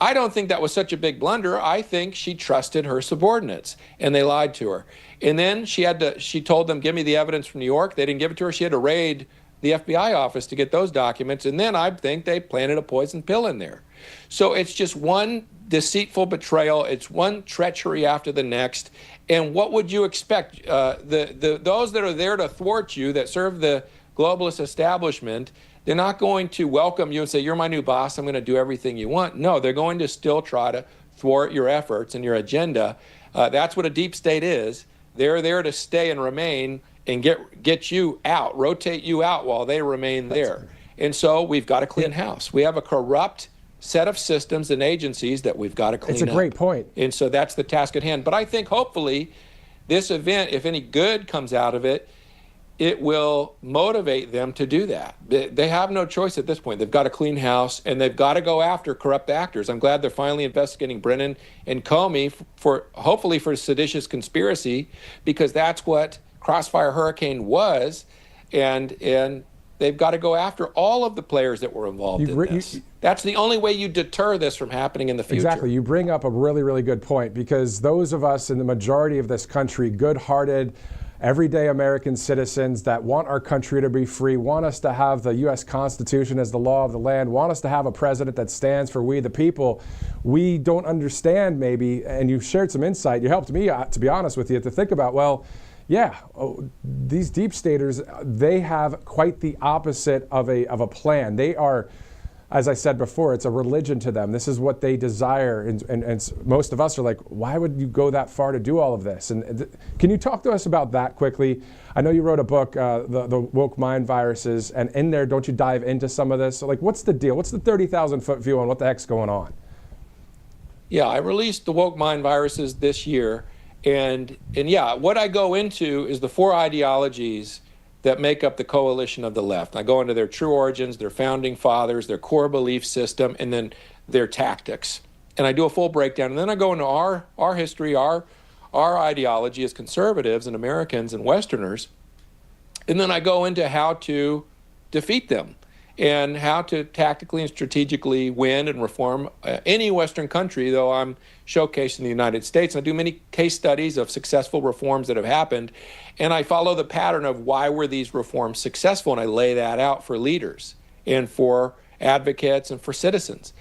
[SPEAKER 9] I don't think that was such a big blunder. I think she trusted her subordinates, and they lied to her. And then she told them, give me the evidence from New York. They didn't give it to her. She had to raid the FBI office to get those documents. And then I think they planted a poison pill in there. So it's just one deceitful betrayal. It's one treachery after the next. And what would you expect? Those that are there to thwart you, that serve the globalist establishment, they're not going to welcome you and say, you're my new boss, I'm going to do everything you want. No, they're going to still try to thwart your efforts and your agenda. That's what a deep state is. They're there to stay and remain and get you out, rotate you out while they remain there. And so we've got to clean house. We have a corrupt set of systems and agencies that we've got to clean up.
[SPEAKER 1] It's a great point.
[SPEAKER 9] And so that's the task at hand. But I think hopefully this event, if any good comes out of it, it will motivate them to do that. They have no choice at this point. They've got to clean house, and they've got to go after corrupt actors. I'm glad they're finally investigating Brennan and Comey hopefully for seditious conspiracy, because that's what Crossfire Hurricane was, and they've got to go after all of the players that were involved in this. That's the only way you deter this from happening in the future.
[SPEAKER 1] Exactly. You bring up a really, really good point, because those of us in the majority of this country, good-hearted, everyday American citizens that want our country to be free, want us to have the U.S. Constitution as the law of the land, want us to have a president that stands for we the people. We don't understand maybe, and you shared some insight. You helped me, to be honest with you, to think about, well, yeah, these deep staters, they have quite the opposite of a plan. They are, as I said before, it's a religion to them. This is what they desire. And most of us are like, why would you go that far to do all of this? And can you talk to us about that quickly? I know you wrote a book, the Woke Mind Viruses, and in there, don't you dive into some of this? So, like, what's the deal? What's the 30,000-foot view on what the heck's going on?
[SPEAKER 9] Yeah, I released the Woke Mind Viruses this year. And yeah, what I go into is the 4 ideologies that make up the coalition of the left. I go into their true origins, their founding fathers, their core belief system, and then their tactics. And I do a full breakdown. And then I go into our history, our ideology as conservatives and Americans and Westerners. And then I go into how to defeat them and how to tactically and strategically win and reform any Western country, though I'm showcasing the United States. I do many case studies of successful reforms that have happened, and I follow the pattern of why were these reforms successful, and I lay that out for leaders and for advocates and for citizens.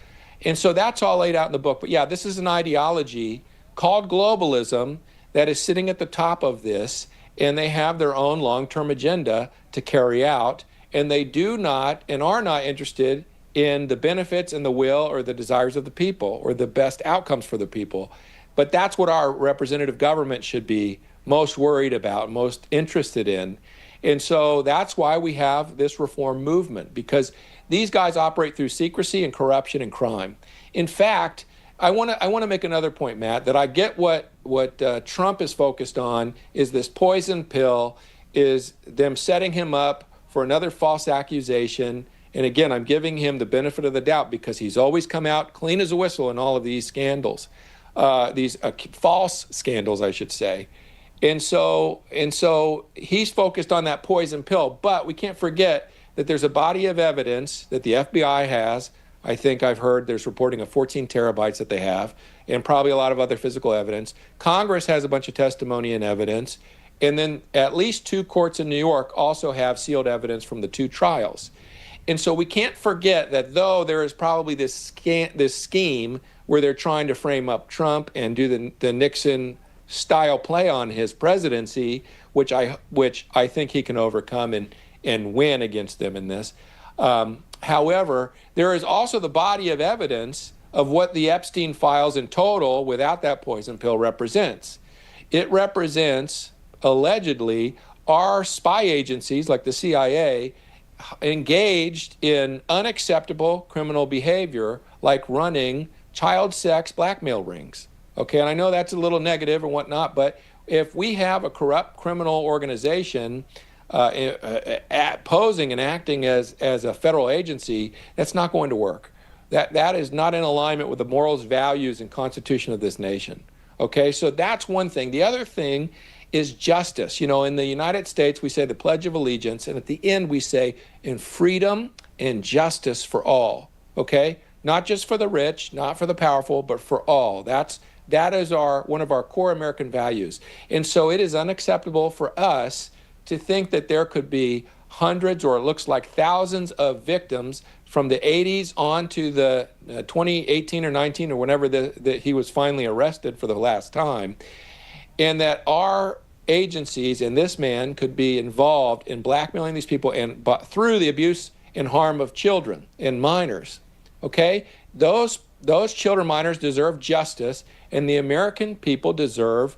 [SPEAKER 9] And so that's all laid out in the book. But yeah, this is an ideology called globalism that is sitting at the top of this, and they have their own long-term agenda to carry out. And they do not and are not interested in the benefits and the will or the desires of the people or the best outcomes for the people. But that's what our representative government should be most worried about, most interested in. And so that's why we have this reform movement, because these guys operate through secrecy and corruption and crime. In fact, I want to make another point, Matt, that I get what Trump is focused on is this poison pill, is them setting him up for another false accusation. And again, I'm giving him the benefit of the doubt because he's always come out clean as a whistle in all of these scandals, these false scandals, I should say. And so he's focused on that poison pill. But we can't forget that there's a body of evidence that the FBI has I think I've heard there's reporting of 14 terabytes that they have, and probably a lot of other physical evidence. Congress has a bunch of testimony and evidence. And then at least 2 courts in New York also have sealed evidence from the 2 trials. And so we can't forget that though there is probably this scheme where they're trying to frame up Trump and do the Nixon style play on his presidency, which I think he can overcome and win against them in this. However, there is also the body of evidence of what the Epstein files in total without that poison pill represents. It represents, allegedly, our spy agencies like the CIA engaged in unacceptable criminal behavior like running child sex blackmail rings. Okay, and I know that's a little negative and whatnot, but if we have a corrupt criminal organization posing and acting as a federal agency, that's not going to work. That is not in alignment with the morals, values, and constitution of this nation. Okay, so that's one thing. The other thing is justice. You know, in the United States, we say the Pledge of Allegiance, and at the end we say, in freedom and justice for all. Okay, not just for the rich, not for the powerful, but for all. That is one of our core American values. And so it is unacceptable for us to think that there could be hundreds, or it looks like thousands of victims from the 80s on to the 2018 or 19 or whenever that he was finally arrested for the last time, and that our agencies and this man could be involved in blackmailing these people and through the abuse and harm of children and minors. Okay, those children, minors deserve justice, and the American people deserve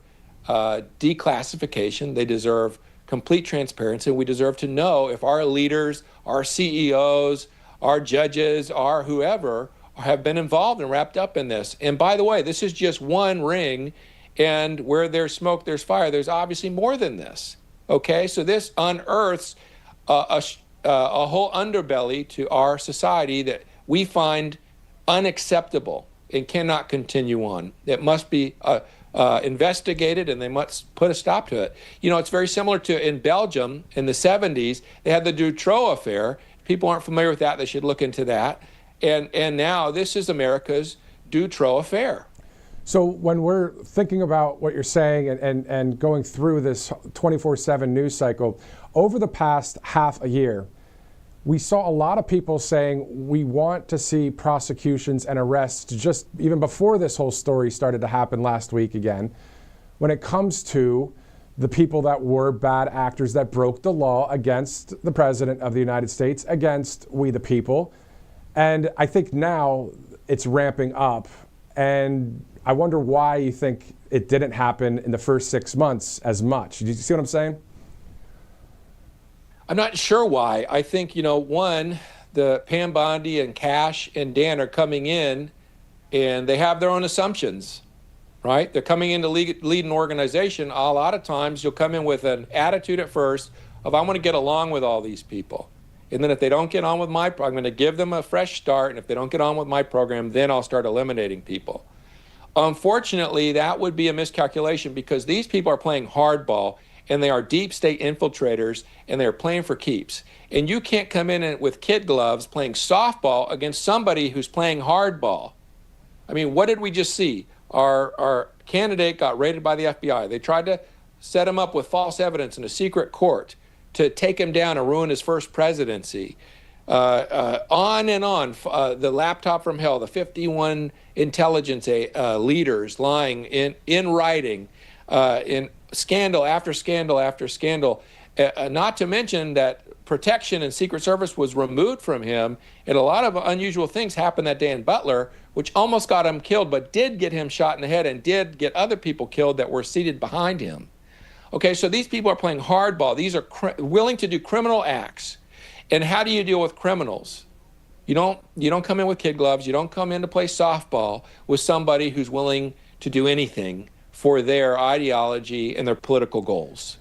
[SPEAKER 9] declassification. They deserve complete transparency. We deserve to know if our leaders, our CEOs, our judges, our whoever have been involved and wrapped up in this. And by the way, this is just one ring, and where there's smoke, there's fire. There's obviously more than this. Okay, so this unearths a whole underbelly to our society that we find unacceptable and cannot continue on. It must be investigated, and they must put a stop to it. You know, it's very similar to in Belgium in the 70s, they had the Dutroux affair. If people aren't familiar with that, they should look into that. And now this is America's Dutroux affair.
[SPEAKER 1] So when we're thinking about what you're saying and going through this 24/7 news cycle, over the past half a year, we saw a lot of people saying we want to see prosecutions and arrests just even before this whole story started to happen last week again, when it comes to the people that were bad actors that broke the law against the President of the United States, against we the people. And I think now it's ramping up. And I wonder why you think it didn't happen in the first 6 months as much. Do you see what I'm saying?
[SPEAKER 9] I'm not sure why. I think, one, the Pam Bondi and Cash and Dan are coming in and they have their own assumptions, right? They're coming in to lead an organization. A lot of times you'll come in with an attitude at first of, I want to get along with all these people. And then if they don't get on with I'm going to give them a fresh start. And if they don't get on with my program, then I'll start eliminating people. Unfortunately, that would be a miscalculation because these people are playing hardball. And they are deep state infiltrators, and they're playing for keeps. And you can't come in with kid gloves playing softball against somebody who's playing hardball. I mean, what did we just see? Our candidate got raided by the FBI. They tried to set him up with false evidence in a secret court to take him down and ruin his first presidency. On and on, the laptop from hell, the 51 intelligence leaders lying in writing, in scandal after scandal after scandal, not to mention that protection and Secret Service was removed from him, and a lot of unusual things happened that day in Butler, which almost got him killed, but did get him shot in the head and did get other people killed that were seated behind him. Okay, so these people are playing hardball. These are willing to do criminal acts. And how do you deal with criminals? You don't come in with kid gloves. You don't come in to play softball with somebody who's willing to do anything for their ideology and their political goals.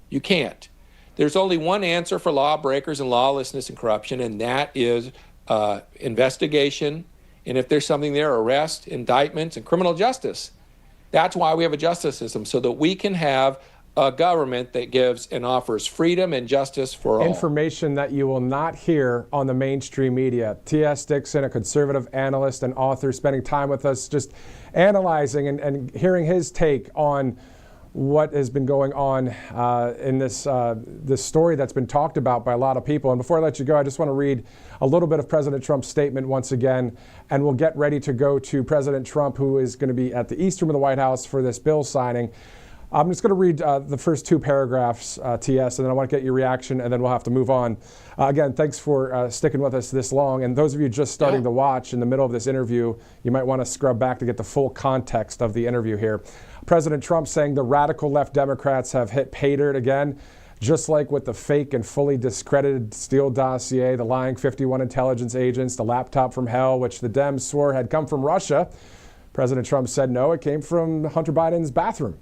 [SPEAKER 9] You can't. There's only one answer for lawbreakers and lawlessness and corruption, and that is investigation. And if there's something there, arrest, indictments, and criminal justice. That's why we have a justice system, so that we can have a government that gives and offers freedom and justice for all.
[SPEAKER 1] Information that you will not hear on the mainstream media. T.S. Dixon, a conservative analyst and author, spending time with us, just analyzing and hearing his take on what has been going on in this story that's been talked about by a lot of people. And before I let you go, I just want to read a little bit of President Trump's statement once again, and we'll get ready to go to President Trump, who is going to be at the East Room of the White House for this bill signing. I'm just going to read the first two paragraphs, TS, and then I want to get your reaction, and then we'll have to move on. Again, thanks for sticking with us this long. And those of you just starting to watch in the middle of this interview, you might want to scrub back to get the full context of the interview here. President Trump saying the radical left Democrats have hit pay dirt again, just like with the fake and fully discredited Steele dossier, the lying 51 intelligence agents, the laptop from hell, which the Dems swore had come from Russia. President Trump said, no, it came from Hunter Biden's bathroom.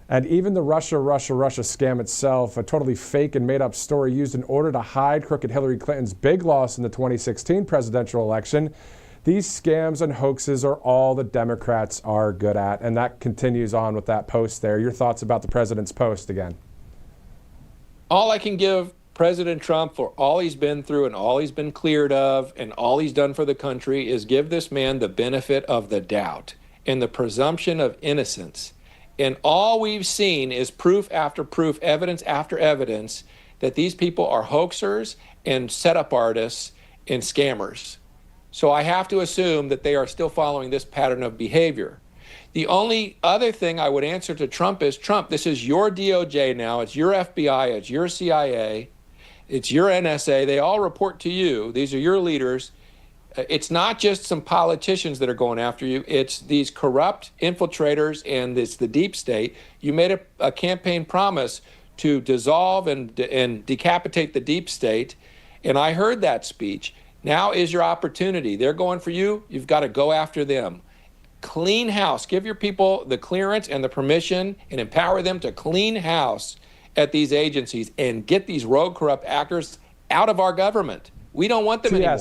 [SPEAKER 1] And even the Russia scam itself, a totally fake and made-up story used in order to hide crooked Hillary Clinton's big loss in the 2016 presidential election. These scams and hoaxes are all the Democrats are good at. And that continues on with that post there. Your thoughts about the president's post again?
[SPEAKER 9] All I can give President Trump for all he's been through and all he's been cleared of and all he's done for the country is give this man the benefit of the doubt and the presumption of innocence. And all we've seen is proof after proof, evidence after evidence that these people are hoaxers and setup artists and scammers. So I have to assume that they are still following this pattern of behavior. The only other thing I would answer to Trump is, Trump, this is your DOJ now, it's your FBI, it's your CIA, it's your NSA, they all report to you, these are your leaders. It's not just some politicians that are going after you. It's these corrupt infiltrators, and it's the deep state. You made a campaign promise to dissolve and decapitate the deep state, and I heard that speech. Now is your opportunity. They're going for you. You've got to go after them. Clean house. Give your people the clearance and the permission and empower them to clean house at these agencies and get these rogue, corrupt actors out of our government. We don't want them anymore.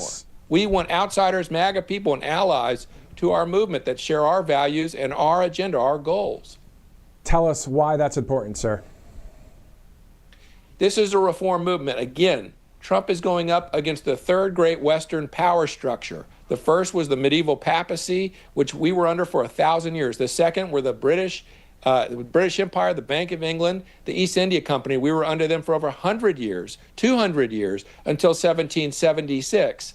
[SPEAKER 9] We want outsiders, MAGA people, and allies to our movement that share our values and our agenda, our goals.
[SPEAKER 1] Tell us why that's important, sir.
[SPEAKER 9] This is a reform movement. Again, Trump is going up against the third great Western power structure. The first was the medieval papacy, which we were under for 1,000 years. The second were the British Empire, the Bank of England, the East India Company. We were under them for over 100 years, 200 years, until 1776.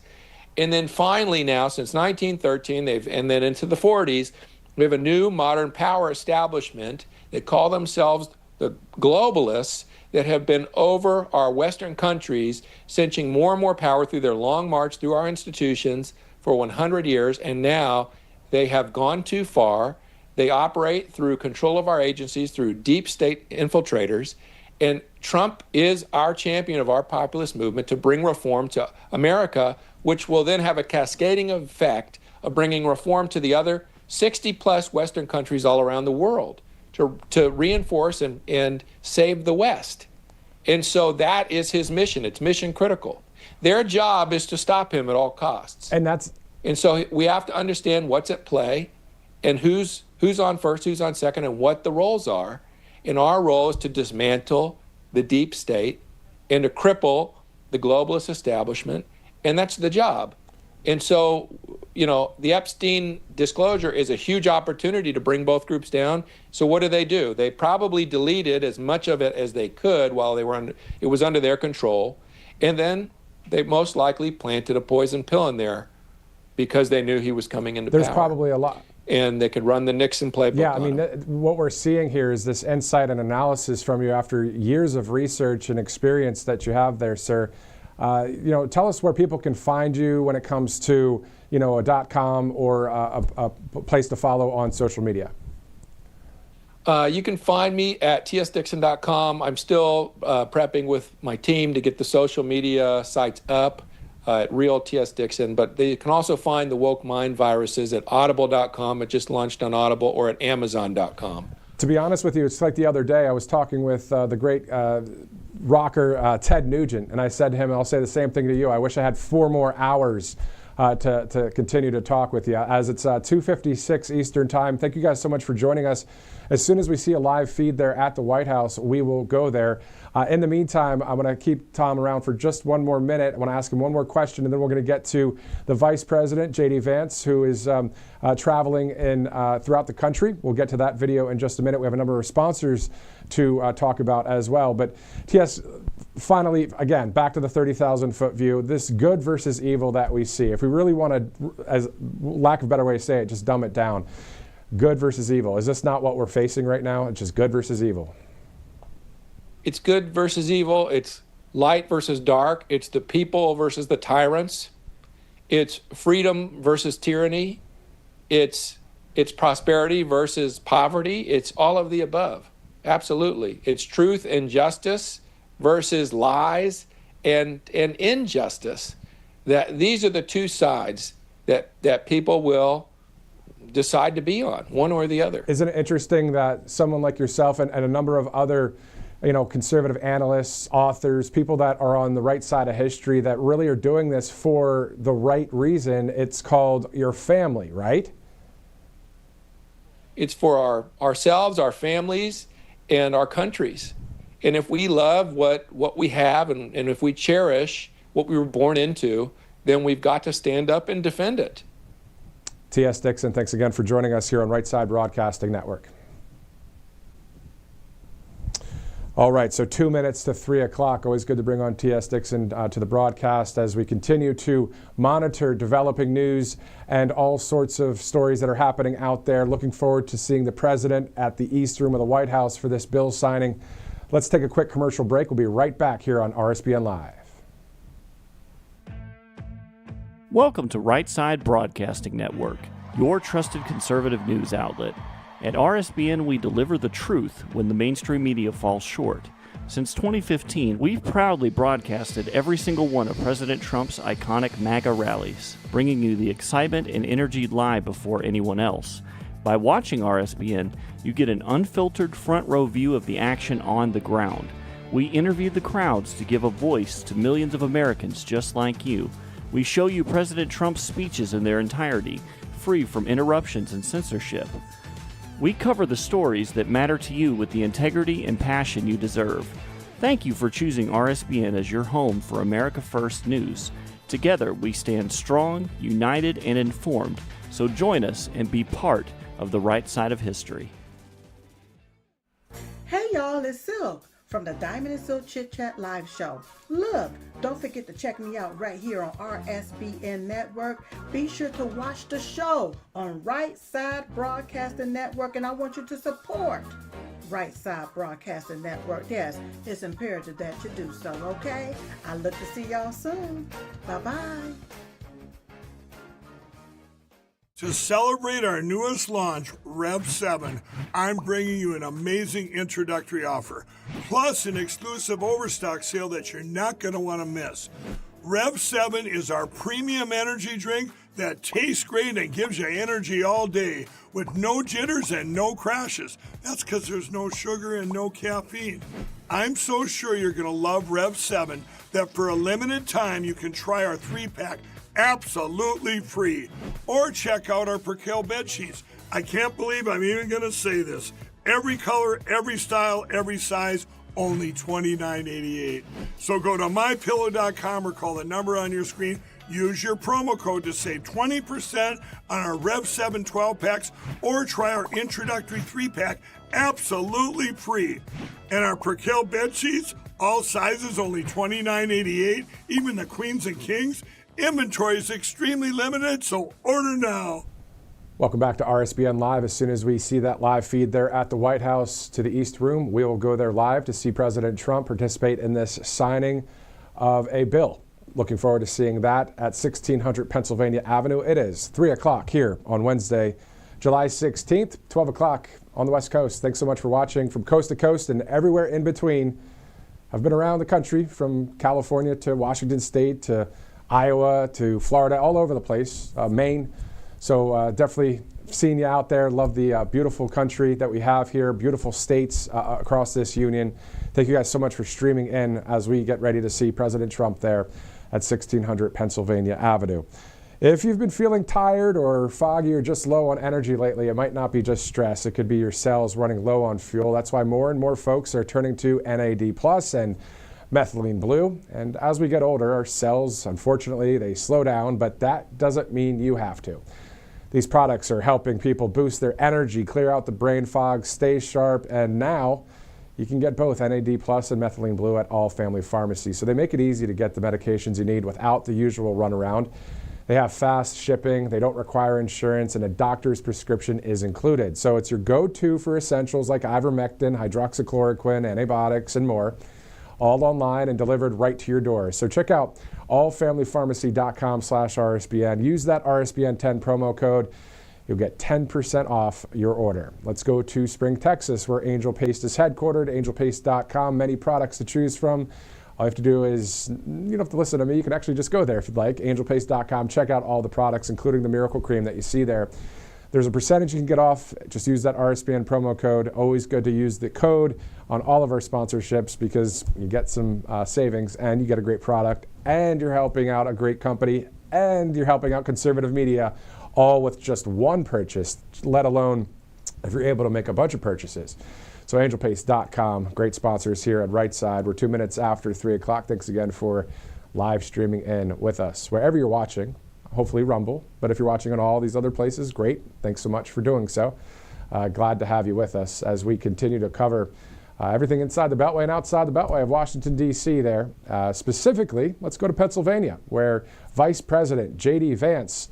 [SPEAKER 9] And then finally now, since 1913, and then into the 40s, we have a new modern power establishment that call themselves the globalists that have been over our Western countries, cinching more and more power through their long march through our institutions for 100 years. And now they have gone too far. They operate through control of our agencies, through deep state infiltrators. And Trump is our champion of our populist movement to bring reform to America, which will then have a cascading effect of bringing reform to the other 60-plus Western countries all around the world to reinforce and save the West. And so that is his mission. It's mission critical. Their job is to stop him at all costs. And so we have to understand what's at play and who's on first, who's on second, and what the roles are. And our role is to dismantle the deep state and to cripple the globalist establishment. And that's the job. And so, the Epstein disclosure is a huge opportunity to bring both groups down. So what do? They probably deleted as much of it as they could while it was under their control. And then they most likely planted a poison pill in there because they knew he was coming into power.
[SPEAKER 1] There's probably a lot.
[SPEAKER 9] And they could run the Nixon playbook.
[SPEAKER 1] Yeah, I mean, what we're seeing here is this insight and analysis from you after years of research and experience that you have there, sir. Tell us where people can find you when it comes to, a .com or a place to follow on social media.
[SPEAKER 9] You can find me at tsdixon.com. I'm still prepping with my team to get the social media sites up at Real TS Dixon, but they can also find the woke mind viruses at audible.com. It just launched on Audible, or at amazon.com.
[SPEAKER 1] To be honest with you, it's like the other day I was talking with the great rocker Ted Nugent, and I said to him, and I'll say the same thing to you, I wish I had 4 more hours to continue to talk with you. As it's 2:56 Eastern Time, thank you guys so much for joining us. As soon as we see a live feed there at the White House, we will go there. In the meantime, I'm going to keep Tom around for just one more minute. I want to ask him one more question, and then we're going to get to the Vice President, J.D. Vance, who is traveling throughout the country. We'll get to that video in just a minute. We have a number of sponsors to talk about as well. But TS, finally, again, back to the 30,000-foot view, this good versus evil that we see. If we really want to, as lack of a better way to say it, just dumb it down. Good versus evil. Is this not what we're facing right now? It's just good versus evil.
[SPEAKER 9] It's good versus evil. It's light versus dark. It's the people versus the tyrants. It's freedom versus tyranny. It's prosperity versus poverty. It's all of the above. Absolutely. It's truth and justice versus lies and injustice. That these are the two sides that people will decide to be on, one or the other.
[SPEAKER 1] Isn't it interesting that someone like yourself and a number of other, conservative analysts, authors, people that are on the right side of history that really are doing this for the right reason? It's called your family, right?
[SPEAKER 9] It's for ourselves, our families, and our countries. And if we love what we have and if we cherish what we were born into, then we've got to stand up and defend it.
[SPEAKER 1] T.S. Dixon, thanks again for joining us here on Right Side Broadcasting Network. All right, so 2 minutes to 3 o'clock. Always good to bring on T.S. Dixon to the broadcast as we continue to monitor developing news and all sorts of stories that are happening out there. Looking forward to seeing the president at the East Room of the White House for this bill signing. Let's take a quick commercial break. We'll be right back here on RSBN Live.
[SPEAKER 11] Welcome to Right Side Broadcasting Network, your trusted conservative news outlet. At RSBN, we deliver the truth when the mainstream media falls short. Since 2015, we've proudly broadcasted every single one of President Trump's iconic MAGA rallies, bringing you the excitement and energy live before anyone else. By watching RSBN, you get an unfiltered front row view of the action on the ground. We interview the crowds to give a voice to millions of Americans just like you. We show you President Trump's speeches in their entirety, free from interruptions and censorship. We cover the stories that matter to you with the integrity and passion you deserve. Thank you for choosing RSBN as your home for America First News. Together, we stand strong, united, and informed. So join us and be part of the right side of history.
[SPEAKER 12] Hey y'all, it's Silk from the Diamond and Silk Chit Chat Live Show. Look, don't forget to check me out right here on RSBN Network. Be sure to watch the show on Right Side Broadcasting Network, and I want you to support Right Side Broadcasting Network. Yes, it's imperative that you do so, okay? I look to see y'all soon. Bye-bye.
[SPEAKER 13] To celebrate our newest launch, Rev 7, I'm bringing you an amazing introductory offer, plus an exclusive overstock sale that you're not going to want to miss. Rev 7 is our premium energy drink that tastes great and gives you energy all day with no jitters and no crashes. That's because there's no sugar and no caffeine. I'm so sure you're going to love Rev 7 that for a limited time you can try our 3-pack absolutely free. Or check out our Percale bed sheets. I can't believe I'm even going to say this. Every color, every style, every size, only $29.88. So go to mypillow.com or call the number on your screen. Use your promo code to save 20% on our Rev 7 12-packs or try our introductory 3-pack absolutely free. And our Percale bed sheets, all sizes, only $29.88, even the queens and kings. Inventory is extremely limited, so order now.
[SPEAKER 1] Welcome back to RSBN Live. As soon as we see that live feed there at the White House to the East Room, we will go there live to see President Trump participate in this signing of a bill. Looking forward to seeing that at 1600 Pennsylvania Avenue. It is 3 o'clock here on Wednesday, July 16th, 12 o'clock on the West Coast. Thanks so much for watching from coast to coast and everywhere in between. I've been around the country from California to Washington State to Iowa to Florida, all over the place, Maine. So definitely seeing you out there. Love the beautiful country that we have here, beautiful states across this union. Thank you guys so much for streaming in as we get ready to see President Trump there at 1600 Pennsylvania Avenue. If you've been feeling tired or foggy or just low on energy lately, it might not be just stress. It could be your cells running low on fuel. That's why more and more folks are turning to NAD Plus and methylene blue. And as we get older, our cells, unfortunately, they slow down, but that doesn't mean you have to. These products are helping people boost their energy, clear out the brain fog, stay sharp, and now you can get both NAD Plus and methylene blue at all family pharmacies. So they make it easy to get the medications you need without the usual runaround. They have fast shipping, they don't require insurance, and a doctor's prescription is included. So it's your go-to for essentials like ivermectin, hydroxychloroquine, antibiotics, and more, all online and delivered right to your door. So check out allfamilypharmacy.com/RSBN. Use that RSBN10 promo code. You'll get 10% off your order. Let's go to Spring, Texas, where Angel Paste is headquartered, angelpaste.com. Many products to choose from. All you have to do is, you don't have to listen to me, you can actually just go there if you'd like, angelpaste.com. Check out all the products, including the Miracle Cream that you see there. There's a percentage you can get off. Just use that RSBN promo code. Always good to use the code on all of our sponsorships because you get some savings and you get a great product and you're helping out a great company and you're helping out conservative media, all with just one purchase, let alone if you're able to make a bunch of purchases. So angelpaste.com, great sponsors here at Right Side. We're 2 minutes after 3 o'clock. Thanks again for live streaming in with us. Wherever you're watching, hopefully Rumble, but if you're watching on all these other places, great. Thanks so much for doing so. Glad to have you with us as we continue to cover everything inside the Beltway and outside the Beltway of Washington, D.C. there. Specifically, let's go to Pennsylvania, where Vice President J.D. Vance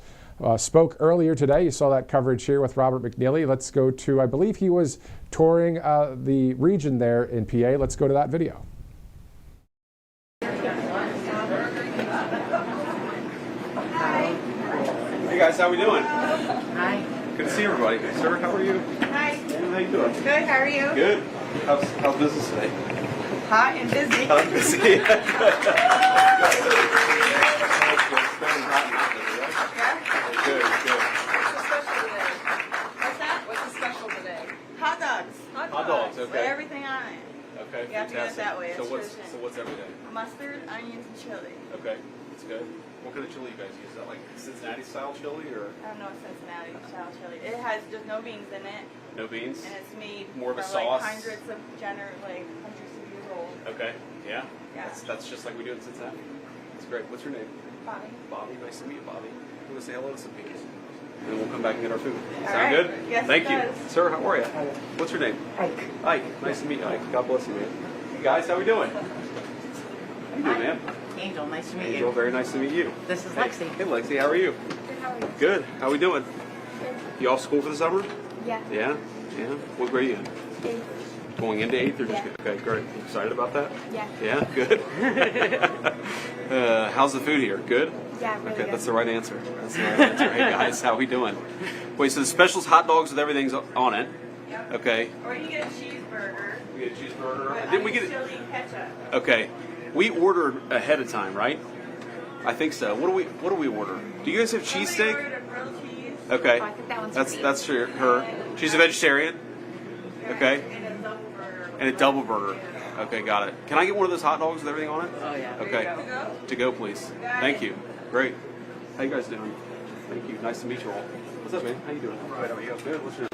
[SPEAKER 1] spoke earlier today. You saw that coverage here with Robert McNeely. Let's go to, I believe he was touring the region there in PA. Let's go to that video.
[SPEAKER 14] Hey guys, how we doing?
[SPEAKER 15] Hi.
[SPEAKER 14] Good to see everybody. Sir, how are you?
[SPEAKER 15] Hi.
[SPEAKER 14] How you doing?
[SPEAKER 15] Good, how are you?
[SPEAKER 14] Good. How's business today?
[SPEAKER 15] Hot and busy.
[SPEAKER 14] Hot and busy. Good.
[SPEAKER 15] What's that? What's the special today? Hot dogs.
[SPEAKER 14] Hot dogs, okay.
[SPEAKER 15] With everything on it.
[SPEAKER 14] Okay,
[SPEAKER 15] You have to get it
[SPEAKER 14] fantastic.
[SPEAKER 15] that way.
[SPEAKER 14] So
[SPEAKER 15] It's
[SPEAKER 14] what's
[SPEAKER 15] tradition.
[SPEAKER 14] every day?
[SPEAKER 15] Mustard, onions, and chili.
[SPEAKER 14] Okay, that's good. What kind of chili you guys use? Is that like Cincinnati style chili or
[SPEAKER 15] I don't know Cincinnati style chili. It has just no beans in it.
[SPEAKER 14] no beans?
[SPEAKER 15] And it's made
[SPEAKER 14] More of a
[SPEAKER 15] from
[SPEAKER 14] sauce?
[SPEAKER 15] like hundreds of years old.
[SPEAKER 14] Okay, yeah.
[SPEAKER 15] Yeah.
[SPEAKER 14] That's just like we do in Cincinnati. That's great. What's your name?
[SPEAKER 15] Bobby.
[SPEAKER 14] Bobby, nice to meet you, Bobby. I'm going to say hello to some people. And then we'll come back and get our food.
[SPEAKER 15] All
[SPEAKER 14] Sound
[SPEAKER 15] right.
[SPEAKER 14] good?
[SPEAKER 15] Yes,
[SPEAKER 14] Thank
[SPEAKER 15] it
[SPEAKER 14] you.
[SPEAKER 15] does.
[SPEAKER 14] Sir, how are you? What's your name?
[SPEAKER 15] Ike.
[SPEAKER 14] Ike. Nice to meet you, Ike. God bless you, man. Hey, guys, how we doing? How you doing, man?
[SPEAKER 15] Angel, nice to meet
[SPEAKER 14] Angel, very nice to meet you.
[SPEAKER 15] This is
[SPEAKER 14] Hey.
[SPEAKER 15] Lexi.
[SPEAKER 14] Hey, Lexi, how are you?
[SPEAKER 15] Good, how are you?
[SPEAKER 14] Good. How we doing? You off school for the summer?
[SPEAKER 15] Yeah.
[SPEAKER 14] Yeah? Yeah? What grade are you in?
[SPEAKER 15] Eight.
[SPEAKER 14] Going into 8th or just
[SPEAKER 15] Yeah.
[SPEAKER 14] okay, great. You excited about that?
[SPEAKER 15] Yeah.
[SPEAKER 14] Yeah, good. How's the food here? Good?
[SPEAKER 15] Yeah, really
[SPEAKER 14] Okay,
[SPEAKER 15] good.
[SPEAKER 14] that's the right answer. That's the right answer. Hey guys, how we doing? Wait, so the special's hot dogs with everything's on it.
[SPEAKER 15] Yep.
[SPEAKER 14] Okay.
[SPEAKER 15] Or you get a cheeseburger.
[SPEAKER 14] We get a cheeseburger.
[SPEAKER 15] With
[SPEAKER 14] Didn't we
[SPEAKER 15] onions,
[SPEAKER 14] get it?
[SPEAKER 15] chili, and ketchup.
[SPEAKER 14] Okay. We ordered ahead of time, right? I think so. What do we order? Do you guys have
[SPEAKER 15] Somebody
[SPEAKER 14] cheesesteak?
[SPEAKER 15] ordered a grilled cheese.
[SPEAKER 14] Okay.
[SPEAKER 15] Oh, I think that one's
[SPEAKER 14] That's
[SPEAKER 15] for me.
[SPEAKER 14] that's her. She's a vegetarian. Okay.
[SPEAKER 15] And a double burger.
[SPEAKER 14] And a double burger. Okay, got it. Can I get one of those hot dogs with everything on it?
[SPEAKER 15] Oh, yeah.
[SPEAKER 14] Okay.
[SPEAKER 15] There you go.
[SPEAKER 14] To go, please. Thank you. Great. How you guys doing? Thank you. Nice to meet you all. What's up, man? How you doing? Right, how are you? Good. What's your name?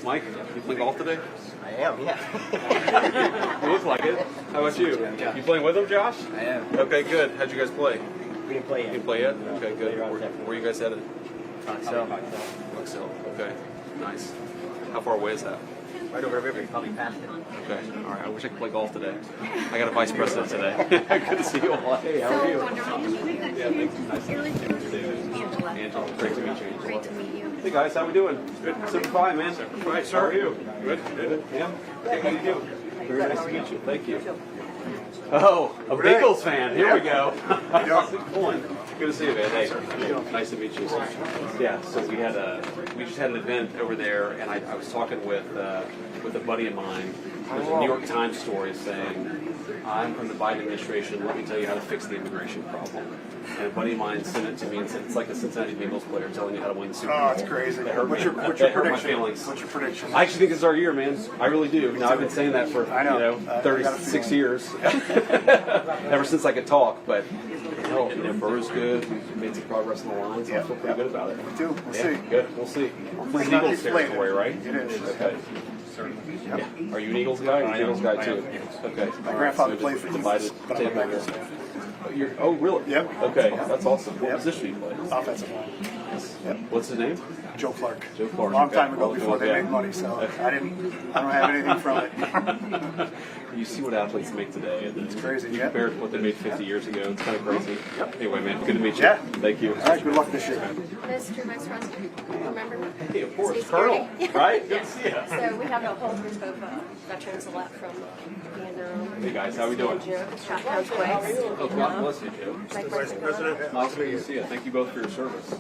[SPEAKER 14] Mike, you playing golf today?
[SPEAKER 16] I am, yeah.
[SPEAKER 14] You look like it. How about you?
[SPEAKER 16] Yeah.
[SPEAKER 14] You playing with him, Josh?
[SPEAKER 16] I am.
[SPEAKER 14] Okay, good. How'd you guys play?
[SPEAKER 16] We didn't play
[SPEAKER 14] You
[SPEAKER 16] yet.
[SPEAKER 14] didn't play yet? Okay, good. Where you guys headed?
[SPEAKER 16] So,
[SPEAKER 14] Bucksell. Okay. Nice. How far away is that?
[SPEAKER 16] right over the river, you probably passed it.
[SPEAKER 14] Okay. All right. I wish I could play golf today. I got a vice president today. Good to see you all. Hey, how are you?
[SPEAKER 17] Wonderful to meet you.
[SPEAKER 14] Yeah, thanks. Nice to meet you.
[SPEAKER 17] Angela.
[SPEAKER 14] Angela, great to meet you. Angela.
[SPEAKER 17] Great to meet you.
[SPEAKER 14] Hey guys, how we doing? Good. Semper Fi, man. Semper Fi, sir. How are you? Good. Good. Yeah. Hey, how you doing? Very nice to meet you. Thank you. Oh, a Bengals fan. Here we go. How's it going? Good to see you, man. Hey, nice to meet you. Yeah. So we just had an event over there, and I was talking with a buddy of mine. There's a New York Times story saying, "I'm from the Biden administration. Let me tell you how to fix the immigration problem." And a buddy of mine sent it to me and said, "It's like a Cincinnati Bengals player telling you how to win the Super Bowl."
[SPEAKER 8] Oh, it's crazy.
[SPEAKER 14] That hurt
[SPEAKER 8] What's
[SPEAKER 14] me.
[SPEAKER 8] your
[SPEAKER 14] That hurt my
[SPEAKER 8] prediction?
[SPEAKER 14] feelings.
[SPEAKER 8] What's your prediction?
[SPEAKER 14] I actually think it's our year, man. I really do. Now I've been saying that for 36 years, ever since I could talk. But No, Burr's good. We've made some progress in the line, so I feel pretty good about it.
[SPEAKER 5] Me too. We'll see.
[SPEAKER 14] Good. We'll see. It's Eagles territory, right?
[SPEAKER 5] It is.
[SPEAKER 14] Okay. Yeah. Are you an Eagles guy? You're an Eagles guy too. Okay.
[SPEAKER 5] My grandfather played for the Eagles, but I'm back this
[SPEAKER 14] Oh, really?
[SPEAKER 5] Yep.
[SPEAKER 14] Okay, that's awesome. What position do you play?
[SPEAKER 5] offensive line. Yep.
[SPEAKER 14] What's his name?
[SPEAKER 5] Joe Clark.
[SPEAKER 14] Joe Clark.
[SPEAKER 5] Long time
[SPEAKER 14] okay.
[SPEAKER 5] ago before they made money, so I don't have anything from it.
[SPEAKER 14] You see what athletes make today, and
[SPEAKER 5] It's crazy,
[SPEAKER 14] you
[SPEAKER 5] yeah.
[SPEAKER 14] compare it to what they made 50 years ago. It's kind of crazy.
[SPEAKER 5] Yep.
[SPEAKER 14] Anyway, man, good to meet you.
[SPEAKER 5] Yeah.
[SPEAKER 14] Thank you.
[SPEAKER 5] All right, good luck this year.
[SPEAKER 17] Mr. Vice President, remember me?
[SPEAKER 14] Hey, of course,
[SPEAKER 17] State
[SPEAKER 14] Colonel,
[SPEAKER 17] Security.
[SPEAKER 14] right? Good to see you.
[SPEAKER 17] So we have a whole group of veterans elect from Vietnam.
[SPEAKER 14] Hey guys, how we doing?
[SPEAKER 17] Shot down twice.
[SPEAKER 14] Oh, God bless you, Joe.
[SPEAKER 17] Vice President.
[SPEAKER 14] Nice to see you. Thank you both for your service.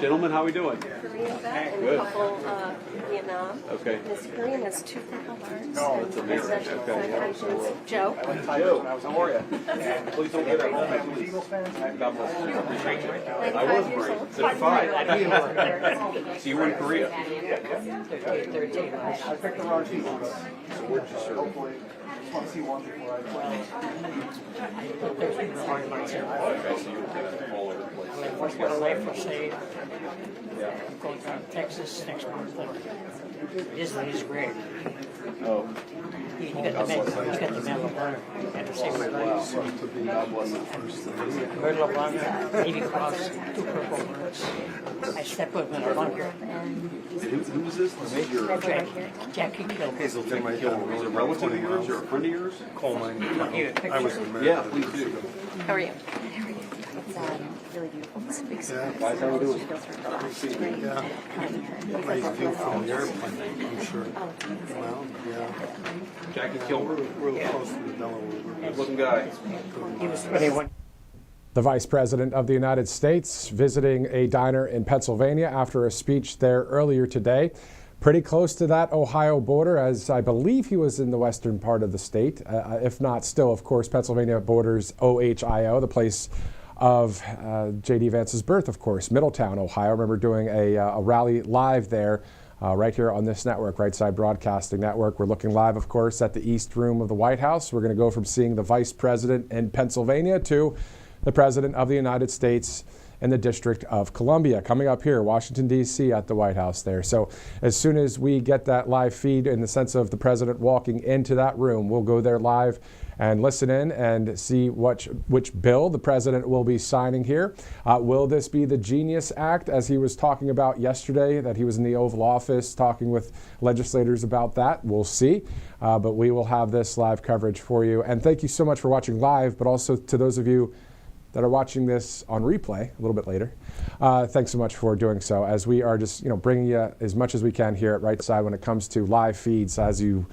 [SPEAKER 14] Gentlemen, how we doing?
[SPEAKER 17] Korean vet and
[SPEAKER 14] Good.
[SPEAKER 17] a couple Vietnam.
[SPEAKER 14] Okay.
[SPEAKER 17] Miss Korean has 2 Purple Hearts.
[SPEAKER 14] Oh,
[SPEAKER 17] and
[SPEAKER 14] that's amazing.
[SPEAKER 17] possession
[SPEAKER 14] Okay.
[SPEAKER 17] citations. Joe.
[SPEAKER 14] Joe, how are you? Please don't get that moment, please. God bless you. Appreciate you. I was Marine. 75. So you were in Korea?
[SPEAKER 5] I picked the wrong team.
[SPEAKER 14] So where'd you serve?
[SPEAKER 5] Plus he won before I played.
[SPEAKER 14] Okay, so you were kind of all over the place.
[SPEAKER 18] What's my life will say?
[SPEAKER 14] Yeah.
[SPEAKER 18] I'm going down to Texas next month. Disney's great.
[SPEAKER 14] Oh.
[SPEAKER 18] He got the Medal of Honor at the same time.
[SPEAKER 14] God bless you.
[SPEAKER 18] Medal of Honor, Navy Cross, 2 Purple Hearts. I stepped with him in a bunker.
[SPEAKER 14] Who was this? This is your
[SPEAKER 18] Jackie Kilmer.
[SPEAKER 14] Jackie Kilmer. Was it a relative of yours or a friend of yours?
[SPEAKER 18] Coleman.
[SPEAKER 14] I was married. Yeah, please do.
[SPEAKER 17] How are you? It's really beautiful. It's a big surprise.
[SPEAKER 14] Guys, how we doing?
[SPEAKER 17] She goes through a lot.
[SPEAKER 5] Yeah. Nice view from the airplane, I'm sure. Well, yeah.
[SPEAKER 14] Jackie Kilmer?
[SPEAKER 5] Real close to the Delaware.
[SPEAKER 14] Good looking guy.
[SPEAKER 18] He was 21.
[SPEAKER 1] The Vice President of the United States visiting a diner in Pennsylvania after a speech there earlier today. Pretty close to that Ohio border, as I believe he was in the western part of the state. If not still, of course, Pennsylvania borders Ohio, the place of J.D. Vance's birth, of course, Middletown, Ohio. I remember doing a rally live there right here on this network, Right Side Broadcasting Network. We're looking live, of course, at the East Room of the White House. We're going to go from seeing the Vice President in Pennsylvania to the President of the United States in the District of Columbia, coming up here, Washington, D.C. at the White House there. So as soon as we get that live feed in the sense of the President walking into that room, we'll go there live and listen in and see which bill the President will be signing here. Will this be the Genius Act, as he was talking about yesterday, that he was in the Oval Office talking with legislators about that? We'll see. But we will have this live coverage for you. And thank you so much for watching live, but also to those of you that are watching this on replay a little bit later. Thanks so much for doing so, as we are just bringing you as much as we can here at Right Side when it comes to live feeds, as you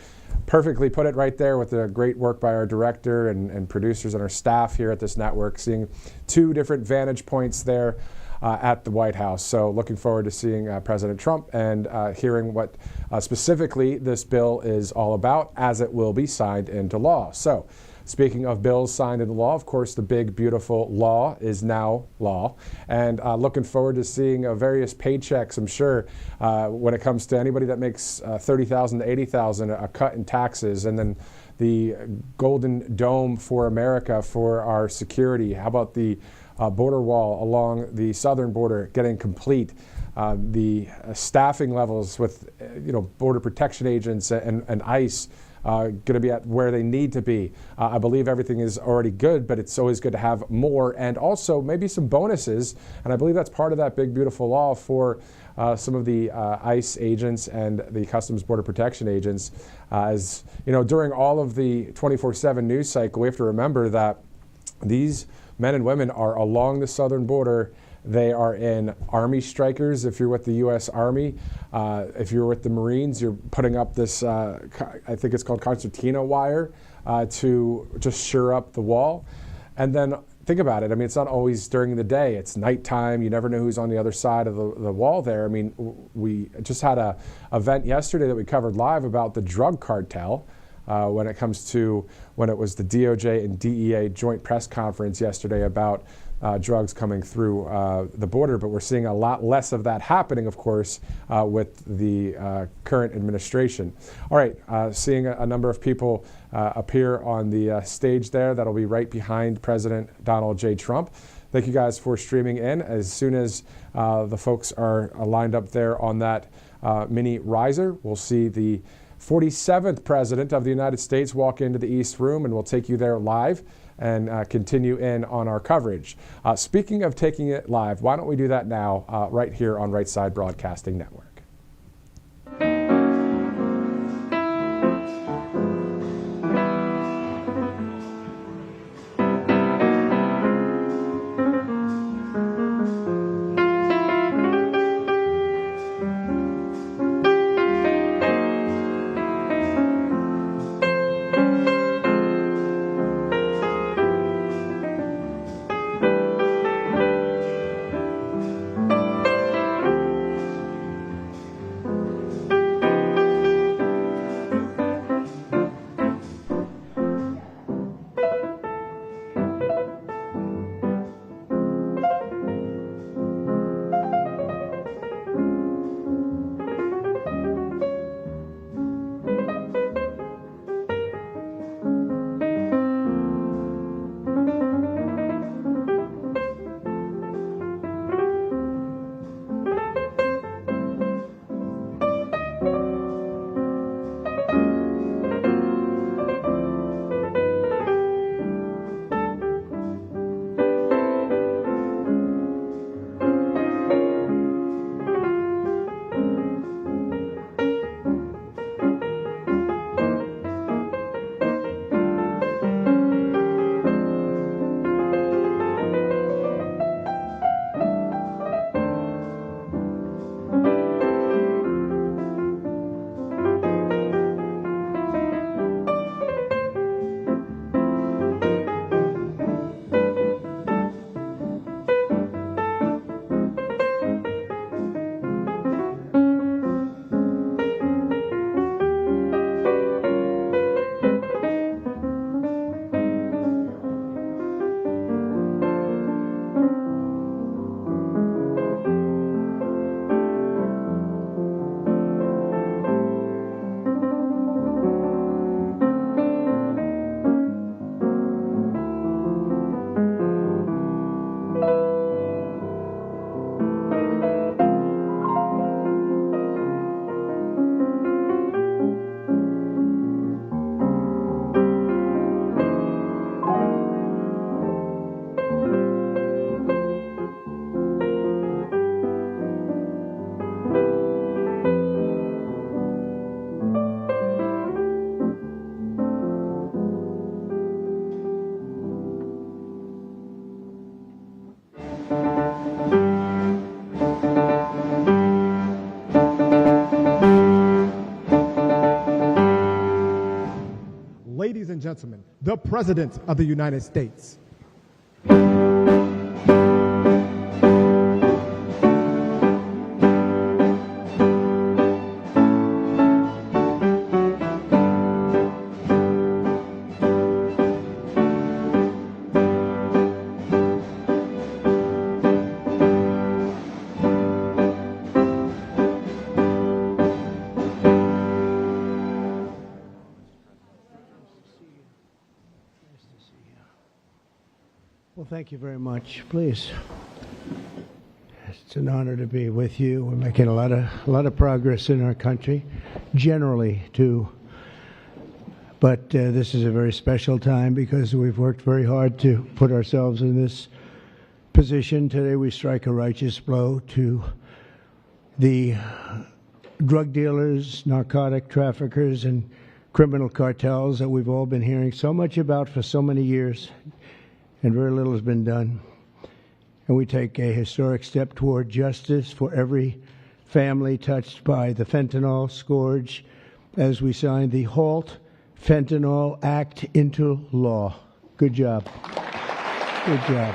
[SPEAKER 1] perfectly put it right there with the great work by our director and producers and our staff here at this network, seeing 2 different vantage points there at the White House. So looking forward to seeing President Trump and hearing what specifically this bill is all about as it will be signed into law. So speaking of bills signed into law, of course, the big, beautiful law is now law. And looking forward to seeing various paychecks, I'm sure, when it comes to anybody that makes $30,000 to $80,000, a cut in taxes, and then the Golden Dome for America for our security. How about the border wall along the southern border getting complete? The staffing levels with border protection agents and ICE going to be at where they need to be. I believe everything is already good, but it's always good to have more, and also maybe some bonuses. And I believe that's part of that big, beautiful law for some of the ICE agents and the Customs Border Protection agents. As during all of the 24/7 news cycle, we have to remember that these men and women are along the southern border. They are in Army strikers. If you're with the U.S. Army, if you're with the Marines, you're putting up this, I think it's called concertina wire, to just shore up the wall. And then think about it. I mean, it's not always during the day. It's nighttime. You never know who's on the other side of the wall there. I mean, we just had an event yesterday that we covered live about the drug cartel. when it comes to when it was the DOJ and DEA joint press conference yesterday about drugs coming through the border, but we're seeing a lot less of that happening, of course, with the current administration. All right, seeing a number of people appear on the stage there. That'll be right behind President Donald J. Trump. Thank you guys for streaming in. As soon as the folks are lined up there on that mini riser, we'll see the 47th President of the United States walk into the East Room, and we'll take you there live and continue in on our coverage. Speaking of taking it live, why don't we do that now right here on Right Side Broadcasting Network.
[SPEAKER 19] Ladies and gentlemen, the President of the United States.
[SPEAKER 4] Well, thank you very much. Please. It's an honor to be with you. We're making a lot of progress in our country, generally too. But this is a very special time because we've worked very hard to put ourselves in this position. Today we strike a righteous blow to the drug dealers, narcotic traffickers, and criminal cartels that we've all been hearing so much about for so many years. And very little has been done. And we take a historic step toward justice for every family touched by the fentanyl scourge as we sign the Halt Fentanyl Act into law. Good job. Good job.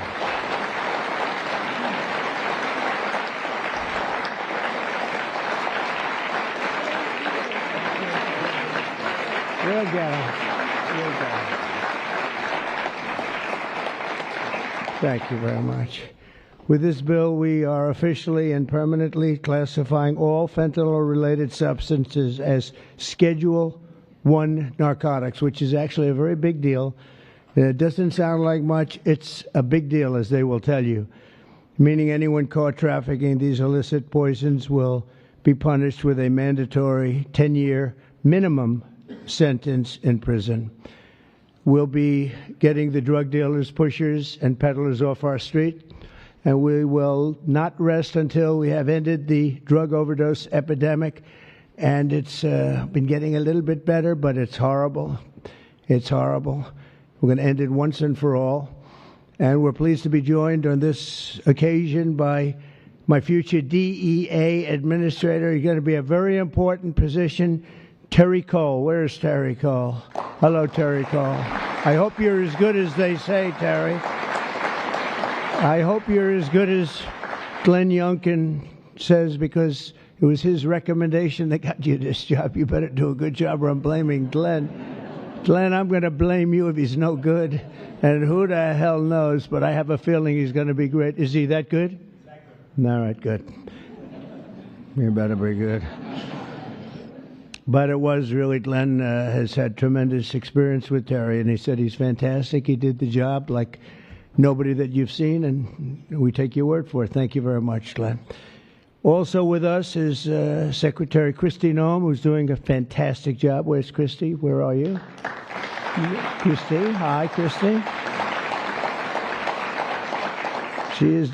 [SPEAKER 20] We'll get him. We'll get him. Thank you very much. With this bill, we are officially and permanently classifying all fentanyl-related substances as Schedule 1 narcotics, which is actually a very big deal. It doesn't sound like much. It's a big deal, as they will tell you, meaning anyone caught trafficking these illicit poisons will be punished with a mandatory 10-year minimum sentence in prison. We'll be getting the drug dealers, pushers, and peddlers off our street, and we will not rest until we have ended the drug overdose epidemic. And it's been getting a little bit better, but it's horrible. It's horrible. We're going to end it once and for all. And we're pleased to be joined on this occasion by my future DEA administrator. He's going to be a very important position, Terry Cole. Where's Terry Cole? Hello, Terry Cole. I hope you're as good as they say, Terry. I hope you're as good as Glenn Youngkin says, because it was his recommendation that got you this job. You better do a good job, or I'm blaming Glenn. Glenn, I'm going to blame you if he's no good. And who the hell knows, but I have a feeling he's going to be great. Is he that good? All right, good. You better be good. But it was really, Glenn has had tremendous experience with Terry, and he said he's fantastic. He did the job like nobody that you've seen, and we take your word for it. Thank you very much, Glenn. Also with us is Secretary Kristi Noem, who's doing a fantastic job. Where's Kristi? Where are you? Kristi. Hi, Kristi. She is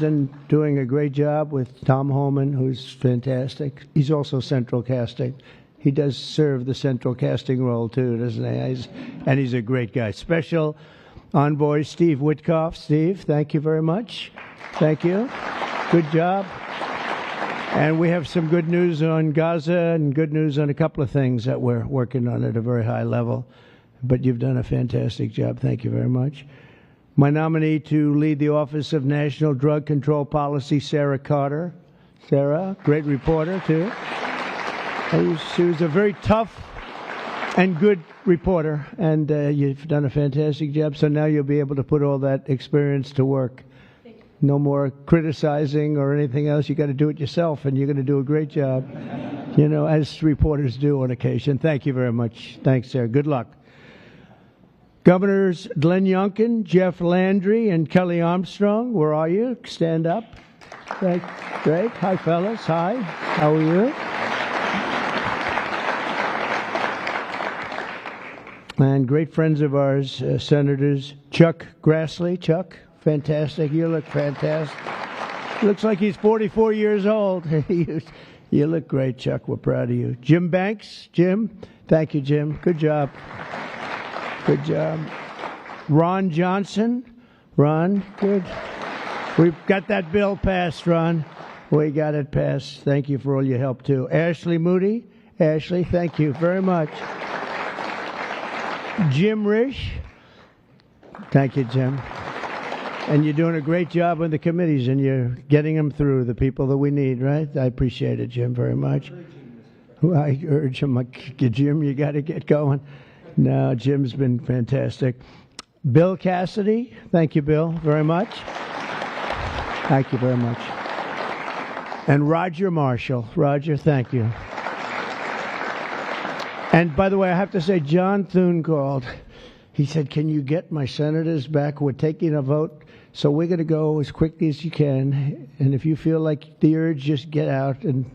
[SPEAKER 20] doing a great job with Tom Homan, who's fantastic. He's also central casting. He does serve the central casting role, too, doesn't he? And he's a great guy. Special Envoy Steve Witkoff. Steve, thank you very much. Thank you. Good job. And we have some good news on Gaza and good news on a couple of things that we're working on at a very high level. But you've done a fantastic job. Thank you very much. My nominee to lead the Office of National Drug Control Policy, Sarah Carter. Sarah, great reporter, too. She was a very tough and good reporter, and you've done a fantastic job. So now you'll be able to put all that experience to work. No more criticizing or anything else. You got to do it yourself, and you're going to do a great job, you know, as reporters do on occasion. Thank you very much. Thanks, Sarah. Good luck. Governors Glenn Youngkin, Jeff Landry, and Kelly Armstrong, where are you? Stand up. Great. Hi, fellas. Hi. How are you? And great friends of ours, Senators Chuck Grassley. Chuck, fantastic. You look fantastic. Looks like he's 44 years old. You look great, Chuck. We're proud of you. Jim Banks. Jim. Thank you, Jim. Good job. Good job. Ron Johnson. Ron, good. We've got that bill passed, Ron. We got it passed. Thank you for all your help, too. Ashley Moody. Ashley, thank you very much. Jim Risch. Thank you, Jim. And you're doing a great job on the committees, and you're getting them through, the people that we need, right? I appreciate it, Jim, very much. I urge him, Jim, you got to get going. No, Jim's been fantastic. Bill Cassidy. Thank you, Bill, very much. Thank you very much. And Roger Marshall. Roger, thank you. And by the way, I have to say, John Thune called. He said, can you get my senators back? We're taking a vote, so we're going to go as quickly as you can. And if you feel like the urge, just get out. And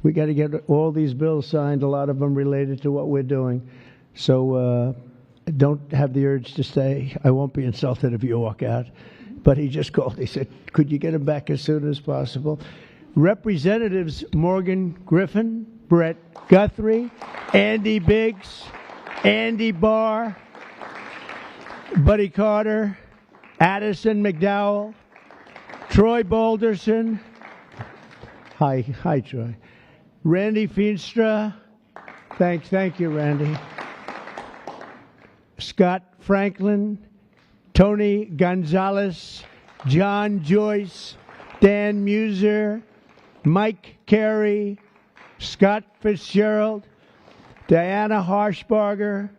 [SPEAKER 20] we got to get all these bills signed, a lot of them related to what we're doing. So don't have the urge to stay. I won't be insulted if you walk out. But he just called. He said, could you get him back as soon as possible? Representatives Morgan Griffin, Brett Guthrie, Andy Biggs, Andy Barr, Buddy Carter, Addison McDowell, Troy Balderson. Hi, Troy. Randy Feenstra. Thank you, Randy. Scott Franklin, Tony Gonzalez, John Joyce, Dan Muser, Mike Carey, Scott Fitzgerald, Diana Harshbarger,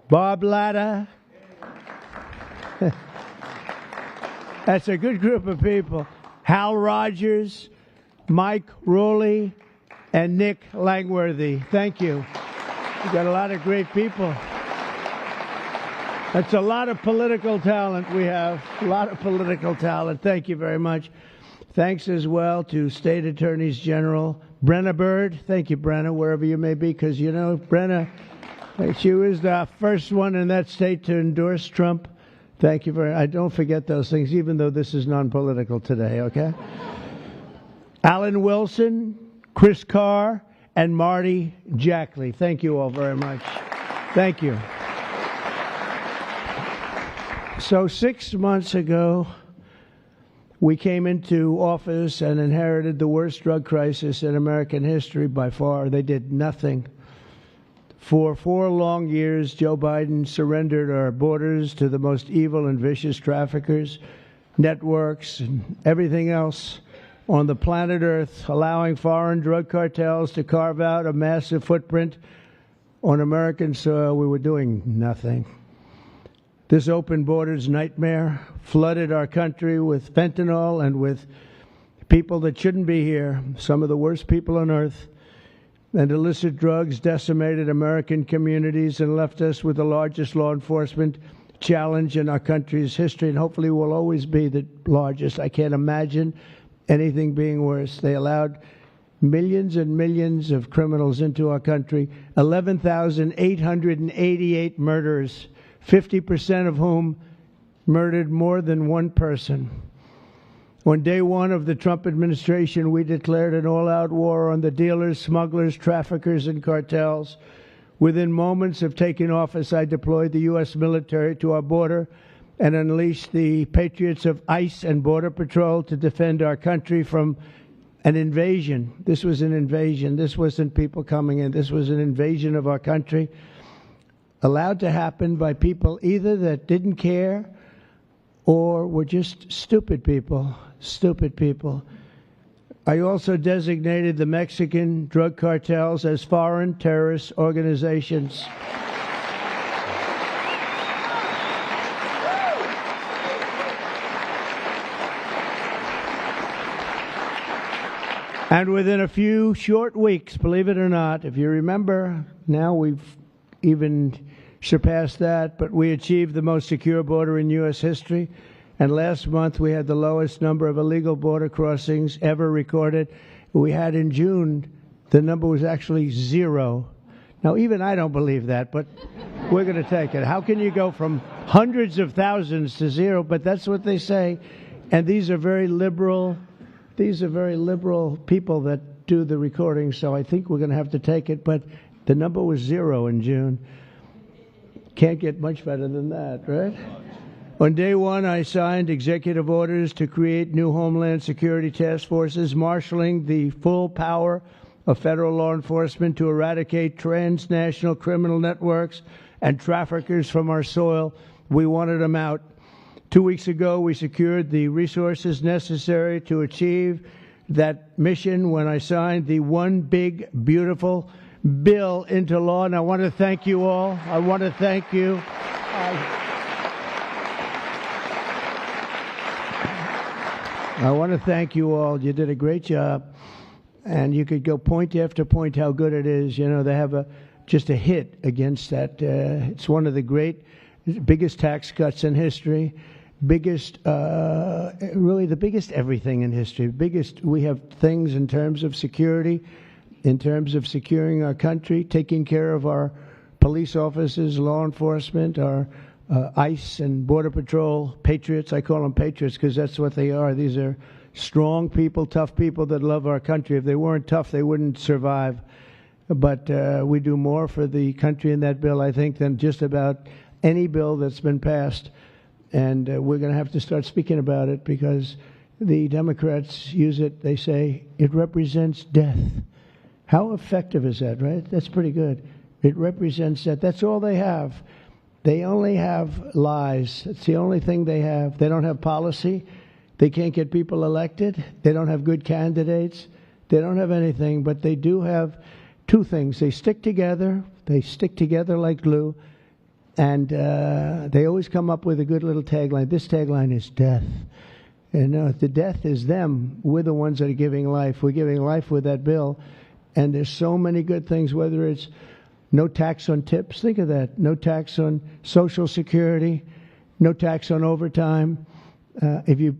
[SPEAKER 20] Bob Latta. That's a good group of people. Hal Rogers, Mike Rowley, and Nick Langworthy. Thank you. We've got a lot of great people. That's a lot of political talent we have. A lot of political talent. Thank you very much. Thanks as well to State Attorneys General Brenna Bird. Thank you, Brenna, wherever you may be, because, you know, Brenna, she was the first one in that state to endorse Trump. Thank you very much. I don't forget those things, even though this is non-political today, okay? Alan Wilson, Chris Carr, and Marty Jackley. Thank you all very much. Thank you. So 6 months ago, we came into office and inherited the worst drug crisis in American history by far. They did nothing. For 4 long years, Joe Biden surrendered our borders to the most evil and vicious traffickers, networks, and everything else on the planet Earth, allowing foreign drug cartels to carve out a massive footprint on American soil. We were doing nothing. This open borders nightmare flooded our country with fentanyl and with people that shouldn't be here, some of the worst people on earth. And illicit drugs decimated American communities and left us with the largest law enforcement challenge in our country's history, and hopefully will always be the largest. I can't imagine anything being worse. They allowed millions and millions of criminals into our country, 11,888 murders, 50% of whom murdered more than one person. On day one of the Trump administration, we declared an all-out war on the dealers, smugglers, traffickers, and cartels. Within moments of taking office, I deployed the U.S. military to our border and unleashed the patriots of ICE and Border Patrol to defend our country from an invasion. This was an invasion. This wasn't people coming in. This was an invasion of our country, allowed to happen by people either that didn't care or were just stupid people. Stupid people. I also designated the Mexican drug cartels as foreign terrorist organizations. And within a few short weeks, believe it or not, if you remember, now we've even surpassed that, but we achieved the most secure border in U.S. history. And last month, we had the lowest number of illegal border crossings ever recorded. We had in June, the number was actually 0. Now, even I don't believe that, but we're going to take it. How can you go from hundreds of thousands to 0? But that's what they say. And these are very liberal people that do the recording, so I think we're going to have to take it. But the number was 0 in June. Can't get much better than that, right? On day one, I signed executive orders to create new Homeland Security task forces, marshaling the full power of federal law enforcement to eradicate transnational criminal networks and traffickers from our soil. We wanted them out. 2 weeks ago, we secured the resources necessary to achieve that mission when I signed the One Big Beautiful Bill into law. And I want to thank you all. I want to thank you. I want to thank you all. You did a great job. And you could go point after point how good it is. You know, they have just a hit against that. It's one of the biggest tax cuts in history. Really the biggest everything in history. We have things in terms of security, in terms of securing our country, taking care of our police officers, law enforcement, our ICE and Border Patrol patriots. I call them patriots because that's what they are. These are strong people, tough people that love our country. If they weren't tough, they wouldn't survive. But we do more for the country in that bill, I think, than just about any bill that's been passed. And we're going to have to start speaking about it because the Democrats use it. They say it represents death. How effective is that, right? That's pretty good. It represents that. That's all they have. They only have lies. It's the only thing they have. They don't have policy. They can't get people elected. They don't have good candidates. They don't have anything, but they do have two things. They stick together. They stick together like glue, And they always come up with a good little tagline. This tagline is death. And the death is them. We're the ones that are giving life. We're giving life with that bill. And there's so many good things, whether it's no tax on tips. Think of that. No tax on Social Security. No tax on overtime. If you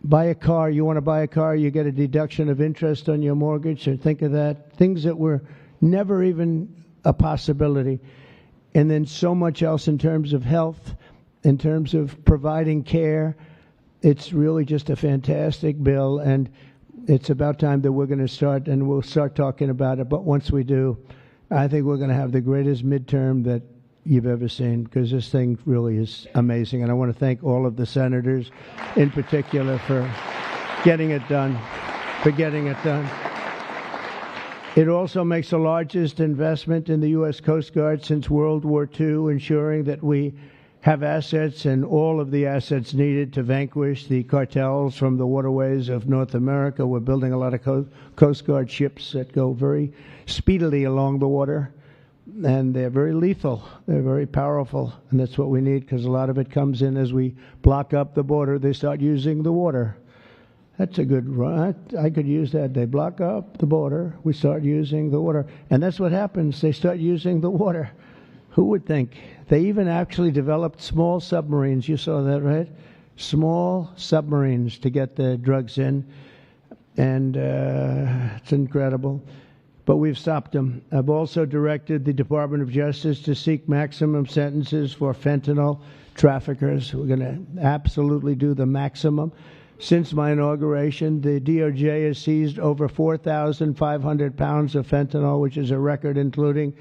[SPEAKER 20] buy a car, you want to buy a car, you get a deduction of interest on your mortgage. So think of that. Things that were never even a possibility. And then so much else in terms of health, in terms of providing care. It's really just a fantastic bill, and it's about time that we're going to start, and we'll start talking about it. But once we do, I think we're going to have the greatest midterm that you've ever seen, because this thing really is amazing. And I want to thank all of the senators in particular for getting it done, It also makes the largest investment in the U.S. Coast Guard since World War II, ensuring that we have assets and all of the assets needed to vanquish the cartels from the waterways of North America. We're building a lot of Coast Guard ships that go very speedily along the water, and they're very lethal. They're very powerful, and that's what we need, because a lot of it comes in as we block up the border. They start using the water. That's a good run. I could use that. They block up the border. We start using the water. And that's what happens. They start using the water. Who would think? They even actually developed small submarines. You saw that, right? Small submarines to get the drugs in. And it's incredible. But we've stopped them. I've also directed the Department of Justice to seek maximum sentences for fentanyl traffickers. We're going to absolutely do the maximum. Since my inauguration, the DOJ has seized over 4,500 pounds of fentanyl, which is a record, including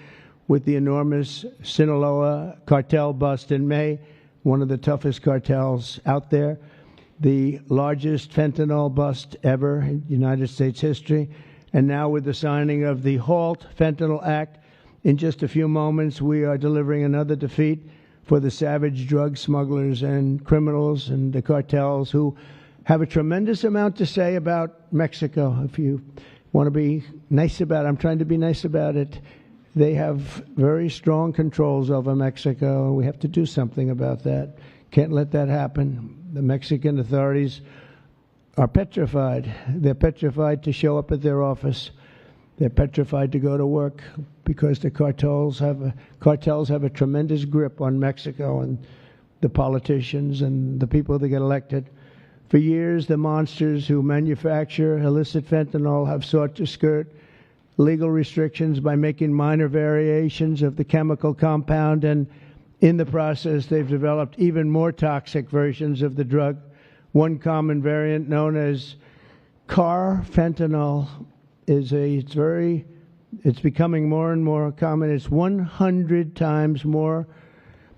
[SPEAKER 20] with the enormous Sinaloa cartel bust in May, one of the toughest cartels out there, the largest fentanyl bust ever in United States history. And now with the signing of the Halt Fentanyl Act, in just a few moments, we are delivering another defeat for the savage drug smugglers and criminals and the cartels who have a tremendous amount to say about Mexico. If you want to be nice about it, I'm trying to be nice about it. They have very strong controls over Mexico, and we have to do something about that. Can't let that happen. The Mexican authorities are petrified. They're petrified to show up at their office. They're petrified to go to work because the cartels have a tremendous grip on Mexico and the politicians and the people that get elected. For years, the monsters who manufacture illicit fentanyl have sought to skirt legal restrictions by making minor variations of the chemical compound, and in the process, they've developed even more toxic versions of the drug. One common variant, known as carfentanil, it's becoming more and more common. It's 100 times more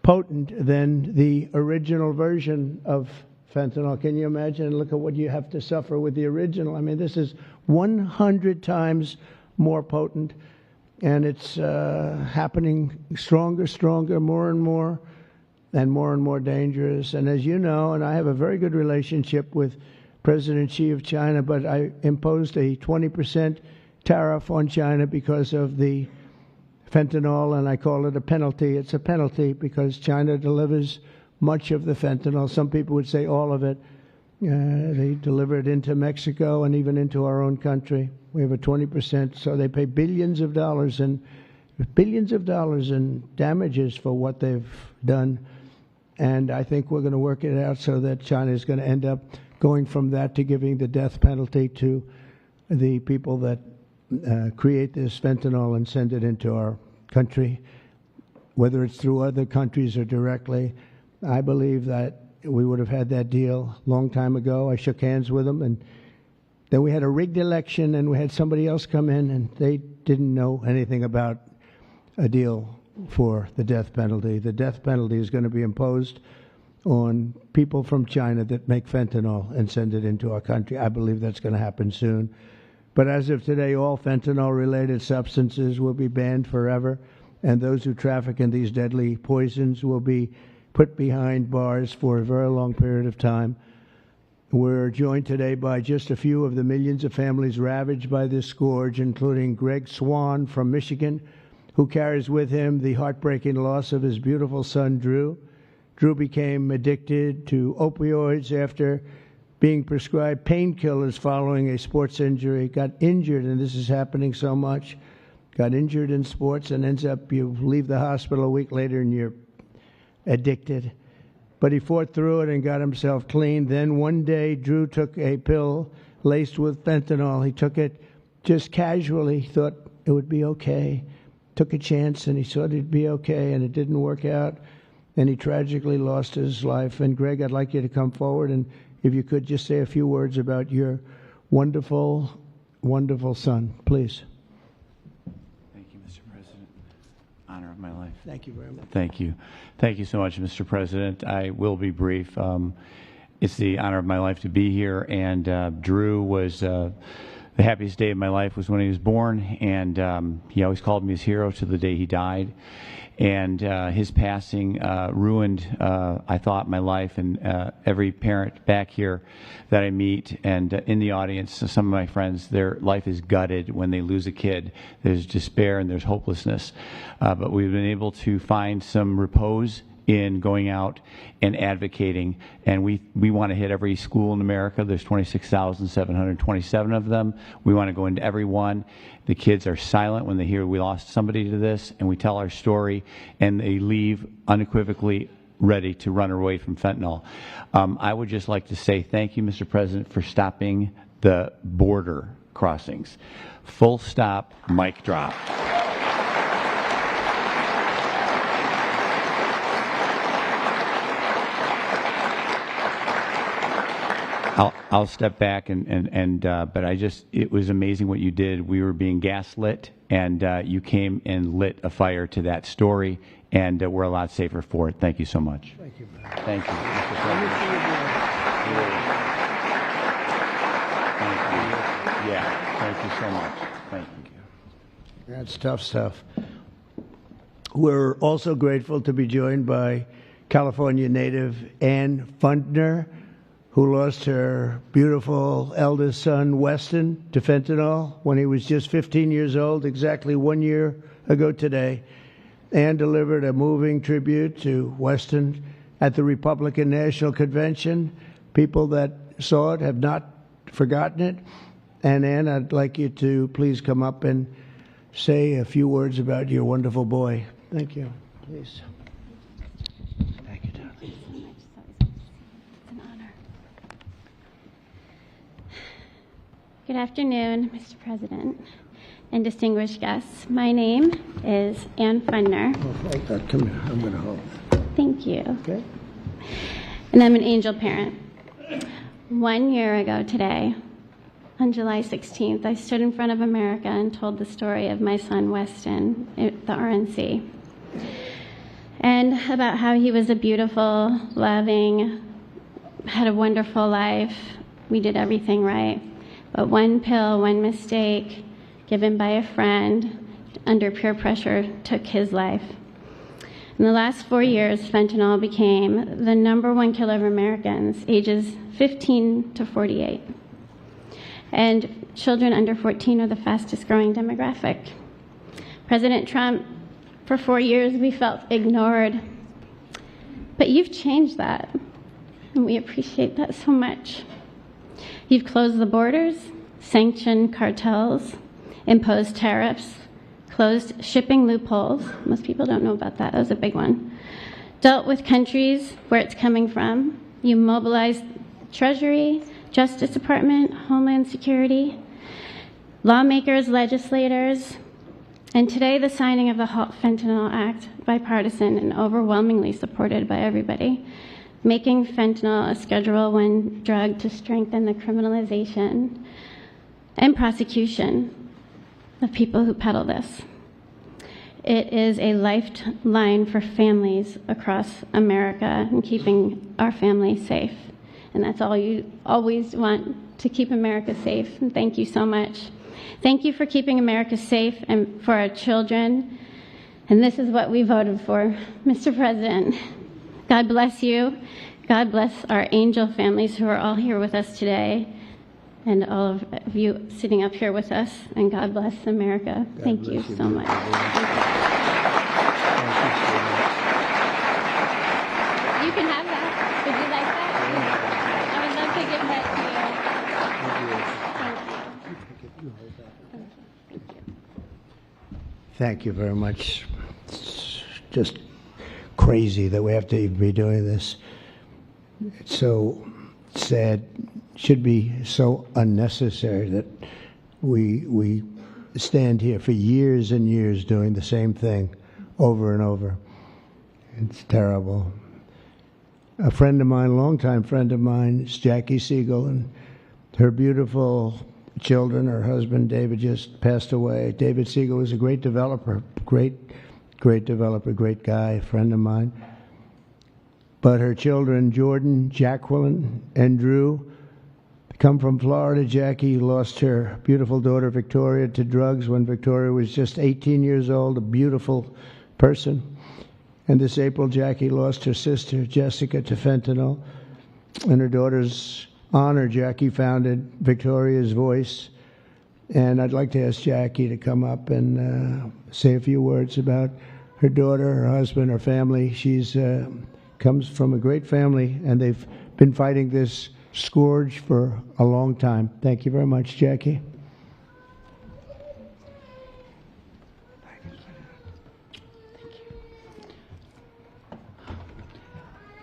[SPEAKER 20] potent than the original version of fentanyl. Can you imagine? Look at what you have to suffer with the original. I mean, this is 100 times more potent, and it's happening stronger, more and more dangerous. And as you know, and I have a very good relationship with President Xi of China, but I imposed a 20% tariff on China because of the fentanyl, and I call it a penalty. It's a penalty because China delivers much of the fentanyl. Some people would say all of it. They deliver it into Mexico and even into our own country. We have a 20%, so they pay billions of dollars in damages for what they've done. And I think we're going to work it out so that China is going to end up going from that to giving the death penalty to the people that create this fentanyl and send it into our country, whether it's through other countries or directly. I believe that we would have had that deal a long time ago. I shook hands with them, and then we had a rigged election, and we had somebody else come in, and they didn't know anything about a deal for the death penalty. The death penalty is going to be imposed on people from China that make fentanyl and send it into our country. I believe that's going to happen soon. But as of today, all fentanyl-related substances will be banned forever, and those who traffic in these deadly poisons will be put behind bars for a very long period of time. We're joined today by just a few of the millions of families ravaged by this scourge, including Greg Swan from Michigan, who carries with him the heartbreaking loss of his beautiful son, Drew. Drew became addicted to opioids after being prescribed painkillers following a sports injury, got injured, and this is happening so much, got injured in sports and ends up, you leave the hospital a week later and you're addicted. But he fought through it and got himself clean. Then one day, Drew took a pill laced with fentanyl. He took it just casually, thought it would be okay. Took a chance and he thought it'd be okay, and it didn't work out. And he tragically lost his life. And Greg, I'd like you to come forward, and if you could just say a few words about your wonderful, wonderful son, please.
[SPEAKER 21] Thank you, Mr. President. Honor of my life.
[SPEAKER 20] Thank you very much.
[SPEAKER 21] Thank you. Thank you so much, Mr. President. I will be brief. It's the honor of my life to be here, and Drew was the happiest day of my life was when he was born, and he always called me his hero to the day he died. And his passing ruined, I thought, my life, and every parent back here that I meet and in the audience, some of my friends, their life is gutted when they lose a kid. There's despair and there's hopelessness. But we've been able to find some repose in going out and advocating, and we want to hit every school in America. There's 26,727 of them. We want to go into every one. The kids are silent when they hear we lost somebody to this, and we tell our story, and they leave unequivocally ready to run away from fentanyl. I would just like to say thank you, Mr. President, for stopping the border crossings. Full stop, mic drop. I'll step back but it was amazing what you did. We were being gaslit, and you came and lit a fire to that story, and we're a lot safer for it. Thank you so much.
[SPEAKER 20] Thank you.
[SPEAKER 21] Thank you, Mr. President. Yeah, thank you so much. Thank you.
[SPEAKER 20] That's tough stuff. We're also grateful to be joined by California native Ann Fundner, who lost her beautiful eldest son, Weston, to fentanyl when he was just 15 years old, exactly 1 year ago today. Ann delivered a moving tribute to Weston at the Republican National Convention. People that saw it have not forgotten it. And Ann, I'd like you to please come up and say a few words about your wonderful boy. Thank you. Please.
[SPEAKER 22] Good afternoon, Mr. President and distinguished guests. My name is Ann Fundner.
[SPEAKER 20] Oh, come here. I'm going to hold.
[SPEAKER 22] Thank you.
[SPEAKER 20] Okay.
[SPEAKER 22] And I'm an angel parent. 1 year ago today, on July 16th, I stood in front of America and told the story of my son, Weston, at the RNC. And about how he was a beautiful, loving, had a wonderful life. We did everything right. But one pill, one mistake, given by a friend under peer pressure, took his life. In the last 4 years, fentanyl became the #1 killer of Americans, ages 15 to 48. And children under 14 are the fastest growing demographic. President Trump, for 4 years, we felt ignored. But you've changed that, and we appreciate that so much. You've closed the borders, sanctioned cartels, imposed tariffs, closed shipping loopholes. Most people don't know about that. That was a big one. Dealt with countries where it's coming from. You mobilized Treasury, Justice Department, Homeland Security, lawmakers, legislators, and today the signing of the Halt Fentanyl Act, bipartisan and overwhelmingly supported by everybody, making fentanyl a Schedule I drug to strengthen the criminalization and prosecution of people who peddle this. It is a lifeline for families across America and keeping our families safe. And that's all you always want, to keep America safe. And thank you so much. Thank you for keeping America safe and for our children. And this is what we voted for, Mr. President. God bless you. God bless our angel families who are all here with us today, and all of you sitting up here with us. And God bless America. Thank you so much.
[SPEAKER 20] Thank you very much. It's just crazy that we have to be doing this. It's so sad. Should be so unnecessary that we stand here for years and years doing the same thing over and over. It's terrible. A friend of mine, a longtime friend of mine, is Jackie Siegel, and her beautiful children, her husband David just passed away. David Siegel was a great developer, great developer, great guy, friend of mine. But her children, Jordan, Jacqueline, and Drew, come from Florida. Jackie lost her beautiful daughter Victoria to drugs when Victoria was just 18 years old, a beautiful person. And this April, Jackie lost her sister Jessica to fentanyl. In her daughter's honor, Jackie founded Victoria's Voice. And I'd like to ask Jackie to come up and say a few words about her daughter, her husband, her family. She's comes from a great family, and they've been fighting this scourge for a long time. Thank you very much, Jackie.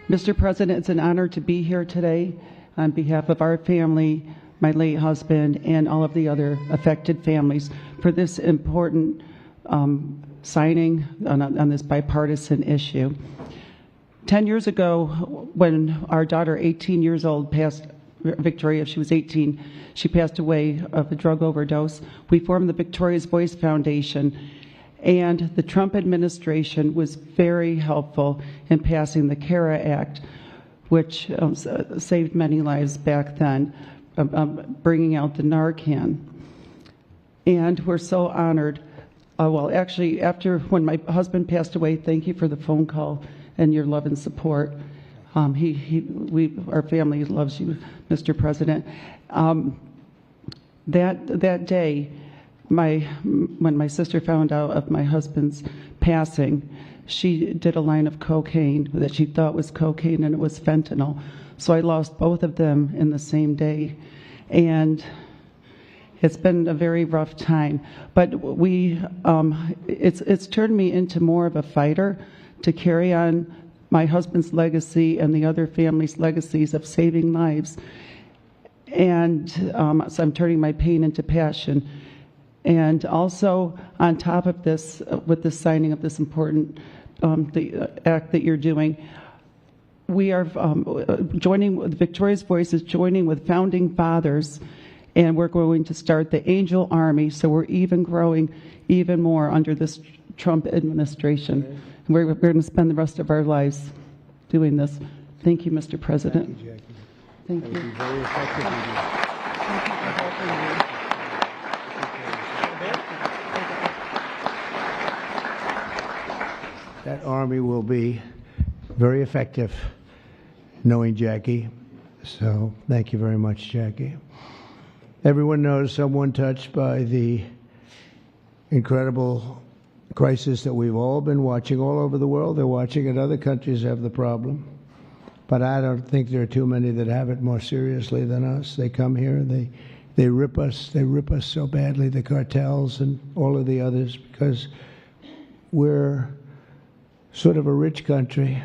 [SPEAKER 2] Mr. President, it's an honor to be here today on behalf of our family, my late husband, and all of the other affected families for this important signing on this bipartisan issue. 10 years ago, when our daughter, 18 years old, passed, Victoria, she was 18, she passed away of a drug overdose, we formed the Victoria's Voice Foundation, and the Trump administration was very helpful in passing the CARA Act, which saved many lives back then, bringing out the Narcan. And we're so honored. Well, actually, when my husband passed away, thank you for the phone call and your love and support. Our family loves you, Mr. President. That day, when my sister found out of my husband's passing, she did a line of cocaine that she thought was cocaine, and it was fentanyl. So I lost both of them in the same day, and it's been a very rough time. But it's turned me into more of a fighter to carry on my husband's legacy and the other families' legacies of saving lives. And so I'm turning my pain into passion. And also, on top of this, with the signing of this important the act that you're doing, we are joining with Victoria's Voice is joining with founding fathers, and we're going to start the Angel Army. So we're even growing even more under this Trump administration. Okay. We're going to spend the rest of our lives doing this. Thank you, Mr. President.
[SPEAKER 20] Thank you, Jackie.
[SPEAKER 2] Thank you.
[SPEAKER 20] Very effective.
[SPEAKER 2] Thank you for helping me.
[SPEAKER 20] That army will be very effective, knowing Jackie. So thank you very much, Jackie. Everyone knows someone touched by the incredible crisis that we've all been watching all over the world. They're watching it. Other countries have the problem. But I don't think there are too many that have it more seriously than us. They come here and they rip us. They rip us so badly, the cartels and all of the others, because we're sort of a rich country,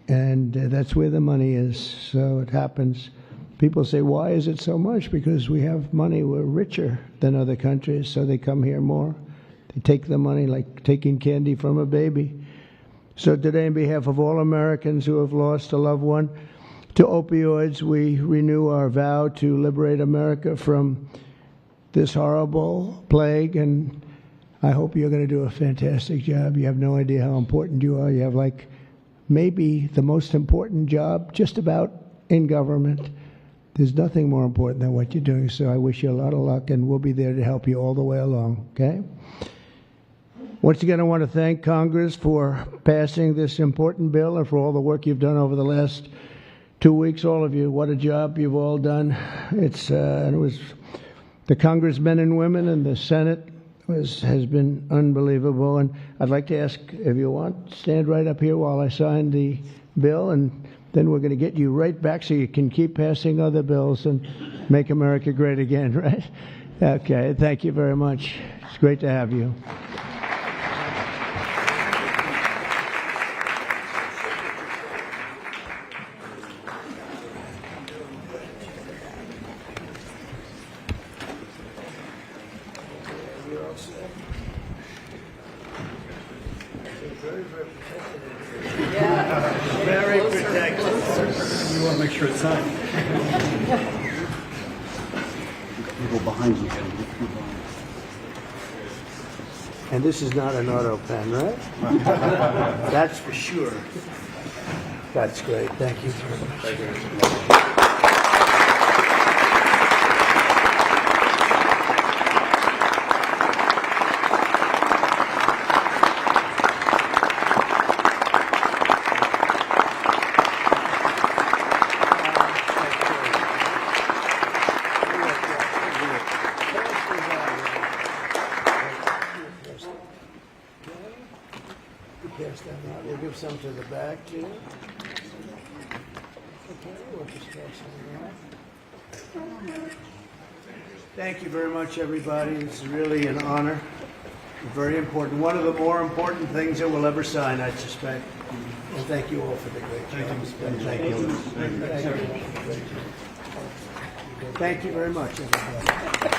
[SPEAKER 20] and that's where the money is. So it happens. People say, why is it so much? Because we have money. We're richer than other countries, so they come here more. They take the money like taking candy from a baby. So today, on behalf of all Americans who have lost a loved one to opioids, we renew our vow to liberate America from this horrible plague, and I hope you're going to do a fantastic job. You have no idea how important you are. You have maybe the most important job just about in government. There's nothing more important than what you're doing, so I wish you a lot of luck, and we'll be there to help you all the way along, okay? Once again, I want to thank Congress for passing this important bill and for all the work you've done over the last 2 weeks, all of you. What a job you've all done. It was the congressmen and women and the Senate has been unbelievable. And I'd like to ask, if you want, stand right up here while I sign the bill, and then we're going to get you right back so you can keep passing other bills and make America great again, right? Okay, thank you very much. It's great to have you.
[SPEAKER 5] sure it's signed.
[SPEAKER 20] We'll go behind you. And this is not an auto pen, right? That's for sure. That's great. Thank you very much.
[SPEAKER 5] Thank you.
[SPEAKER 20] Pass that out. We'll give some to the back too. Okay, we'll just pass that out. Thank you very much, everybody. This is really an honor. Very important. One of the more important things that we'll ever sign, I suspect. And thank you all for the great job. Thank you. Thank you very much, everybody.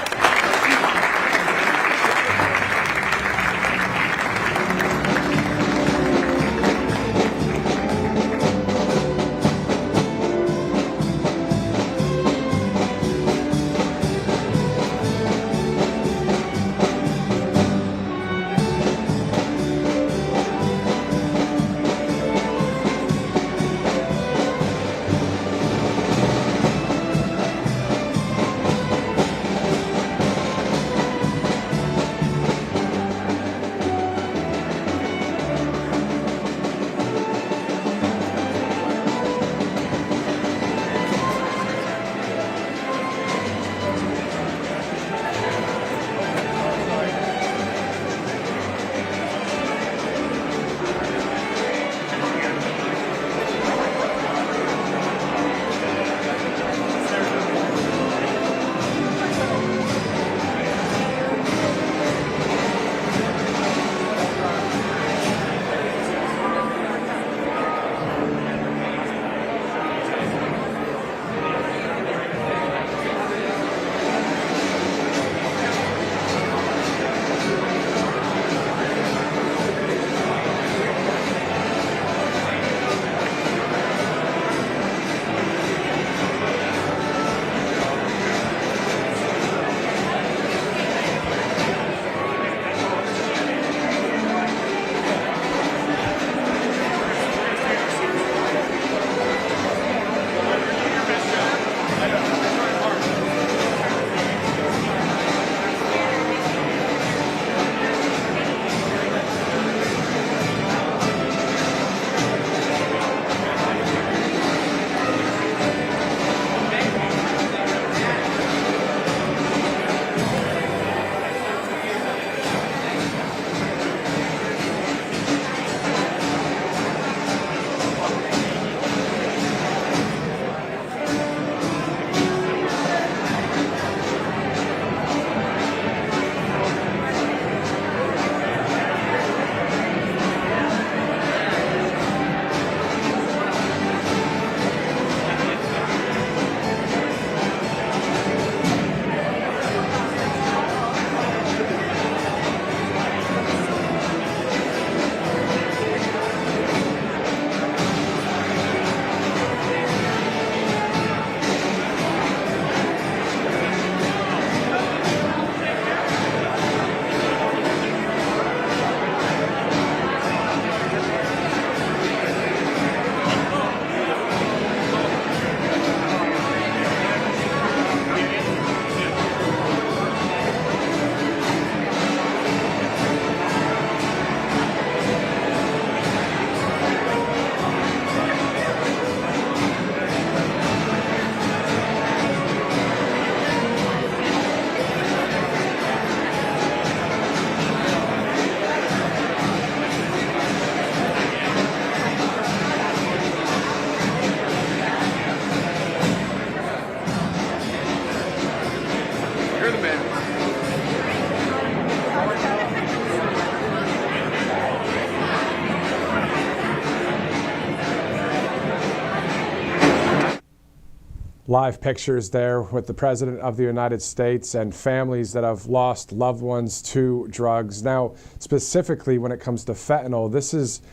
[SPEAKER 1] live pictures there with the President of the United States and families that have lost loved ones to drugs. Now, specifically when it comes to fentanyl, this is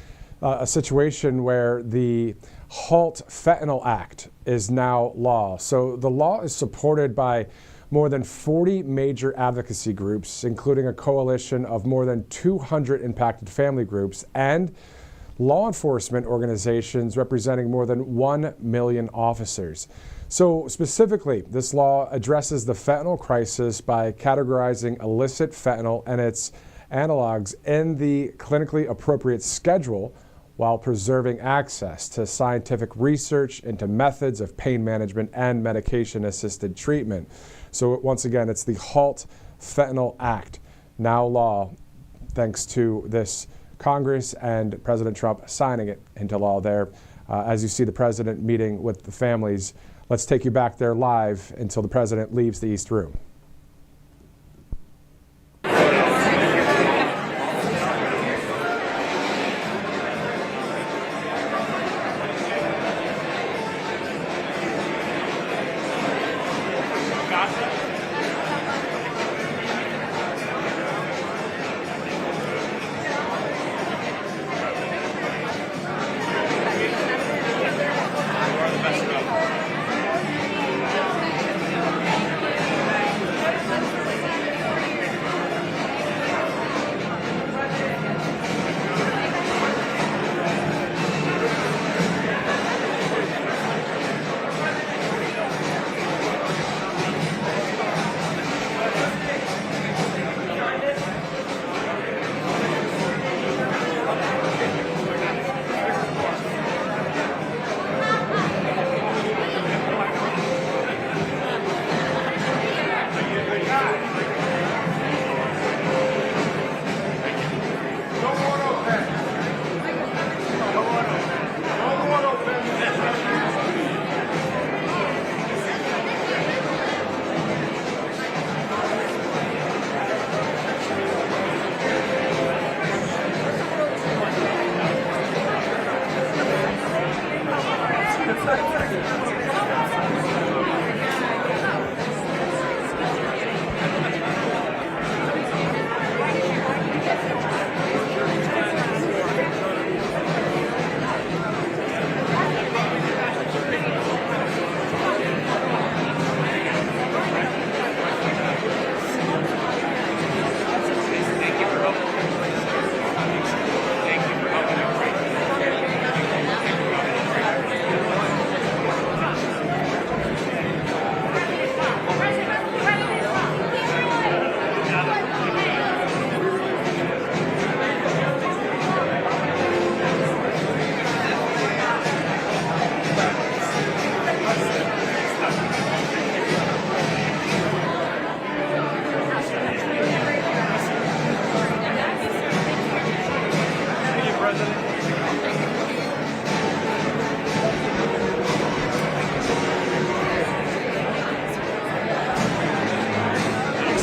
[SPEAKER 1] a situation where the Halt Fentanyl Act is now law. So the law is supported by more than 40 major advocacy groups, including a coalition of more than 200 impacted family groups and law enforcement organizations representing more than 1 million officers. So specifically, this law addresses the fentanyl crisis by categorizing illicit fentanyl and its analogs in the clinically appropriate schedule while preserving access to scientific research into methods of pain management and medication-assisted treatment. So once again, it's the Halt Fentanyl Act, now law, thanks to this Congress and President Trump signing it into law there. As you see the president meeting with the families, let's take you back there live until the president leaves the East Room.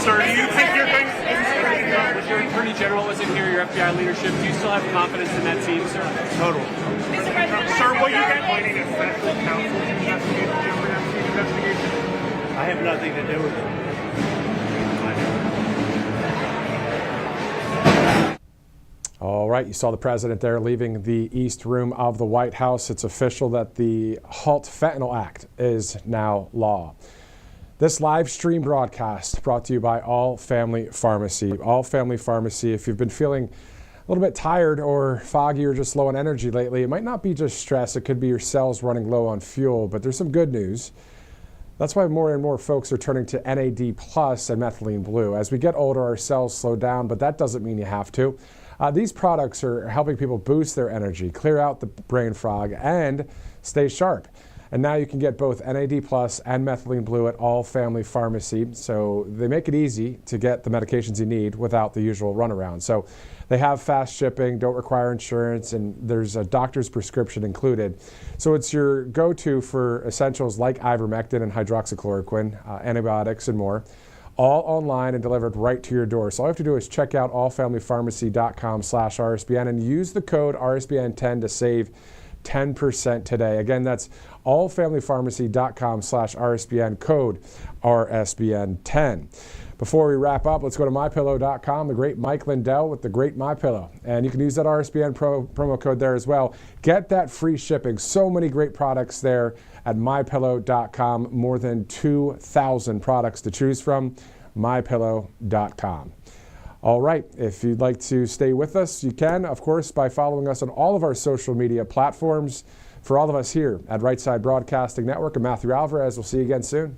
[SPEAKER 3] Sir, do you think you're going to... With your Attorney General was in here, your FBI leadership, do you still have confidence in that team, sir? Total. Sir, will you get...
[SPEAKER 6] I have nothing to do with it.
[SPEAKER 1] All right, you saw the president there leaving the East Room of the White House. It's official that the Halt Fentanyl Act is now law. This live stream broadcast brought to you by All Family Pharmacy. All Family Pharmacy, if you've been feeling a little bit tired or foggy or just low on energy lately, it might not be just stress. It could be your cells running low on fuel, but there's some good news. That's why more and more folks are turning to NAD Plus and methylene blue. As we get older, our cells slow down, but that doesn't mean you have to. These products are helping people boost their energy, clear out the brain fog, and stay sharp. And now you can get both NAD Plus and methylene blue at All Family Pharmacy. So they make it easy to get the medications you need without the usual runaround. So they have fast shipping, don't require insurance, and there's a doctor's prescription included. So it's your go-to for essentials like ivermectin and hydroxychloroquine, antibiotics, and more. All online and delivered right to your door. So all you have to do is check out allfamilypharmacy.com/RSBN and use the code RSBN10 to save 10% today. Again, that's allfamilypharmacy.com/RSBN, code RSBN10. Before we wrap up, let's go to MyPillow.com, the great Mike Lindell with the great MyPillow. And you can use that RSBN promo code there as well. Get that free shipping. So many great products there at MyPillow.com. More than 2,000 products to choose from. MyPillow.com. All right, if you'd like to stay with us, you can, of course, by following us on all of our social media platforms. For all of us here at Right Side Broadcasting Network, I'm Matthew Alvarez. We'll see you again soon.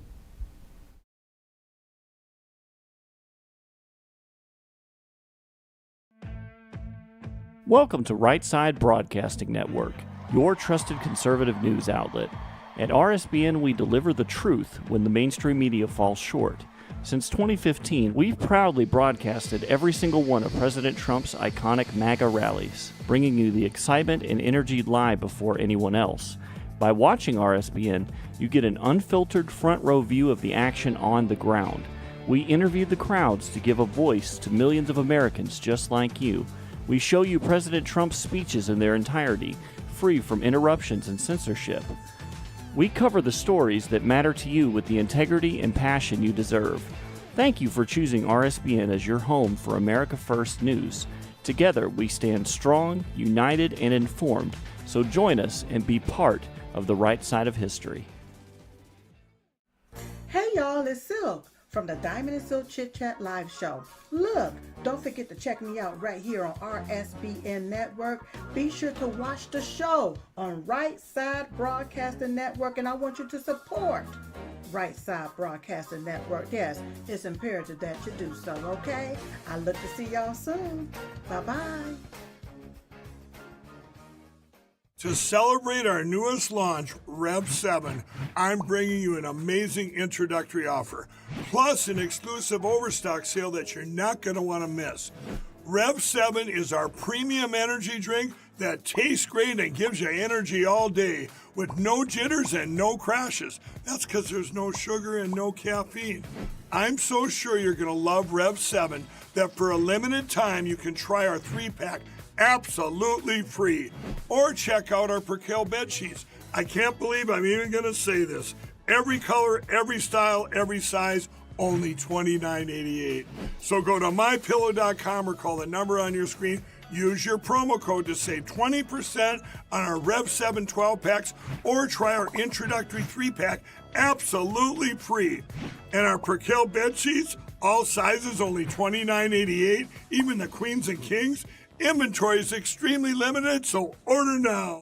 [SPEAKER 11] Welcome to Right Side Broadcasting Network, your trusted conservative news outlet. At RSBN, we deliver the truth when the mainstream media falls short. Since 2015, we've proudly broadcasted every single one of President Trump's iconic MAGA rallies, bringing you the excitement and energy live before anyone else. By watching RSBN, you get an unfiltered front row view of the action on the ground. We interview the crowds to give a voice to millions of Americans just like you. We show you President Trump's speeches in their entirety, free from interruptions and censorship. We cover the stories that matter to you with the integrity and passion you deserve. Thank you for choosing RSBN as your home for America First News. Together, we stand strong, united, and informed, so join us and be part of the right side of history.
[SPEAKER 12] Hey y'all, it's Silk from the Diamond and Silk Chit Chat live show. Look, don't forget to check me out right here on RSBN Network. Be sure to watch the show on Right Side Broadcasting Network, and I want you to support Right Side Broadcasting Network. Yes, it's imperative that you do so, okay? I look to see y'all soon. Bye-bye.
[SPEAKER 13] To celebrate our newest launch, Rev 7, I'm bringing you an amazing introductory offer, plus an exclusive overstock sale that you're not going to want to miss. Rev 7 is our premium energy drink that tastes great and gives you energy all day with no jitters and no crashes. That's because there's no sugar and no caffeine. I'm so sure you're going to love Rev 7 that for a limited time you can try our 3-pack absolutely free. Or check out our Percale bed sheets. I can't believe I'm even going to say this. Every color, every style, every size, only $29.88. So go to mypillow.com or call the number on your screen. Use your promo code to save 20% on our Rev 7 12-packs or try our introductory 3-pack absolutely free. And our Percale bed sheets, all sizes, only $29.88, even the queens and kings. Inventory is extremely limited, so order now.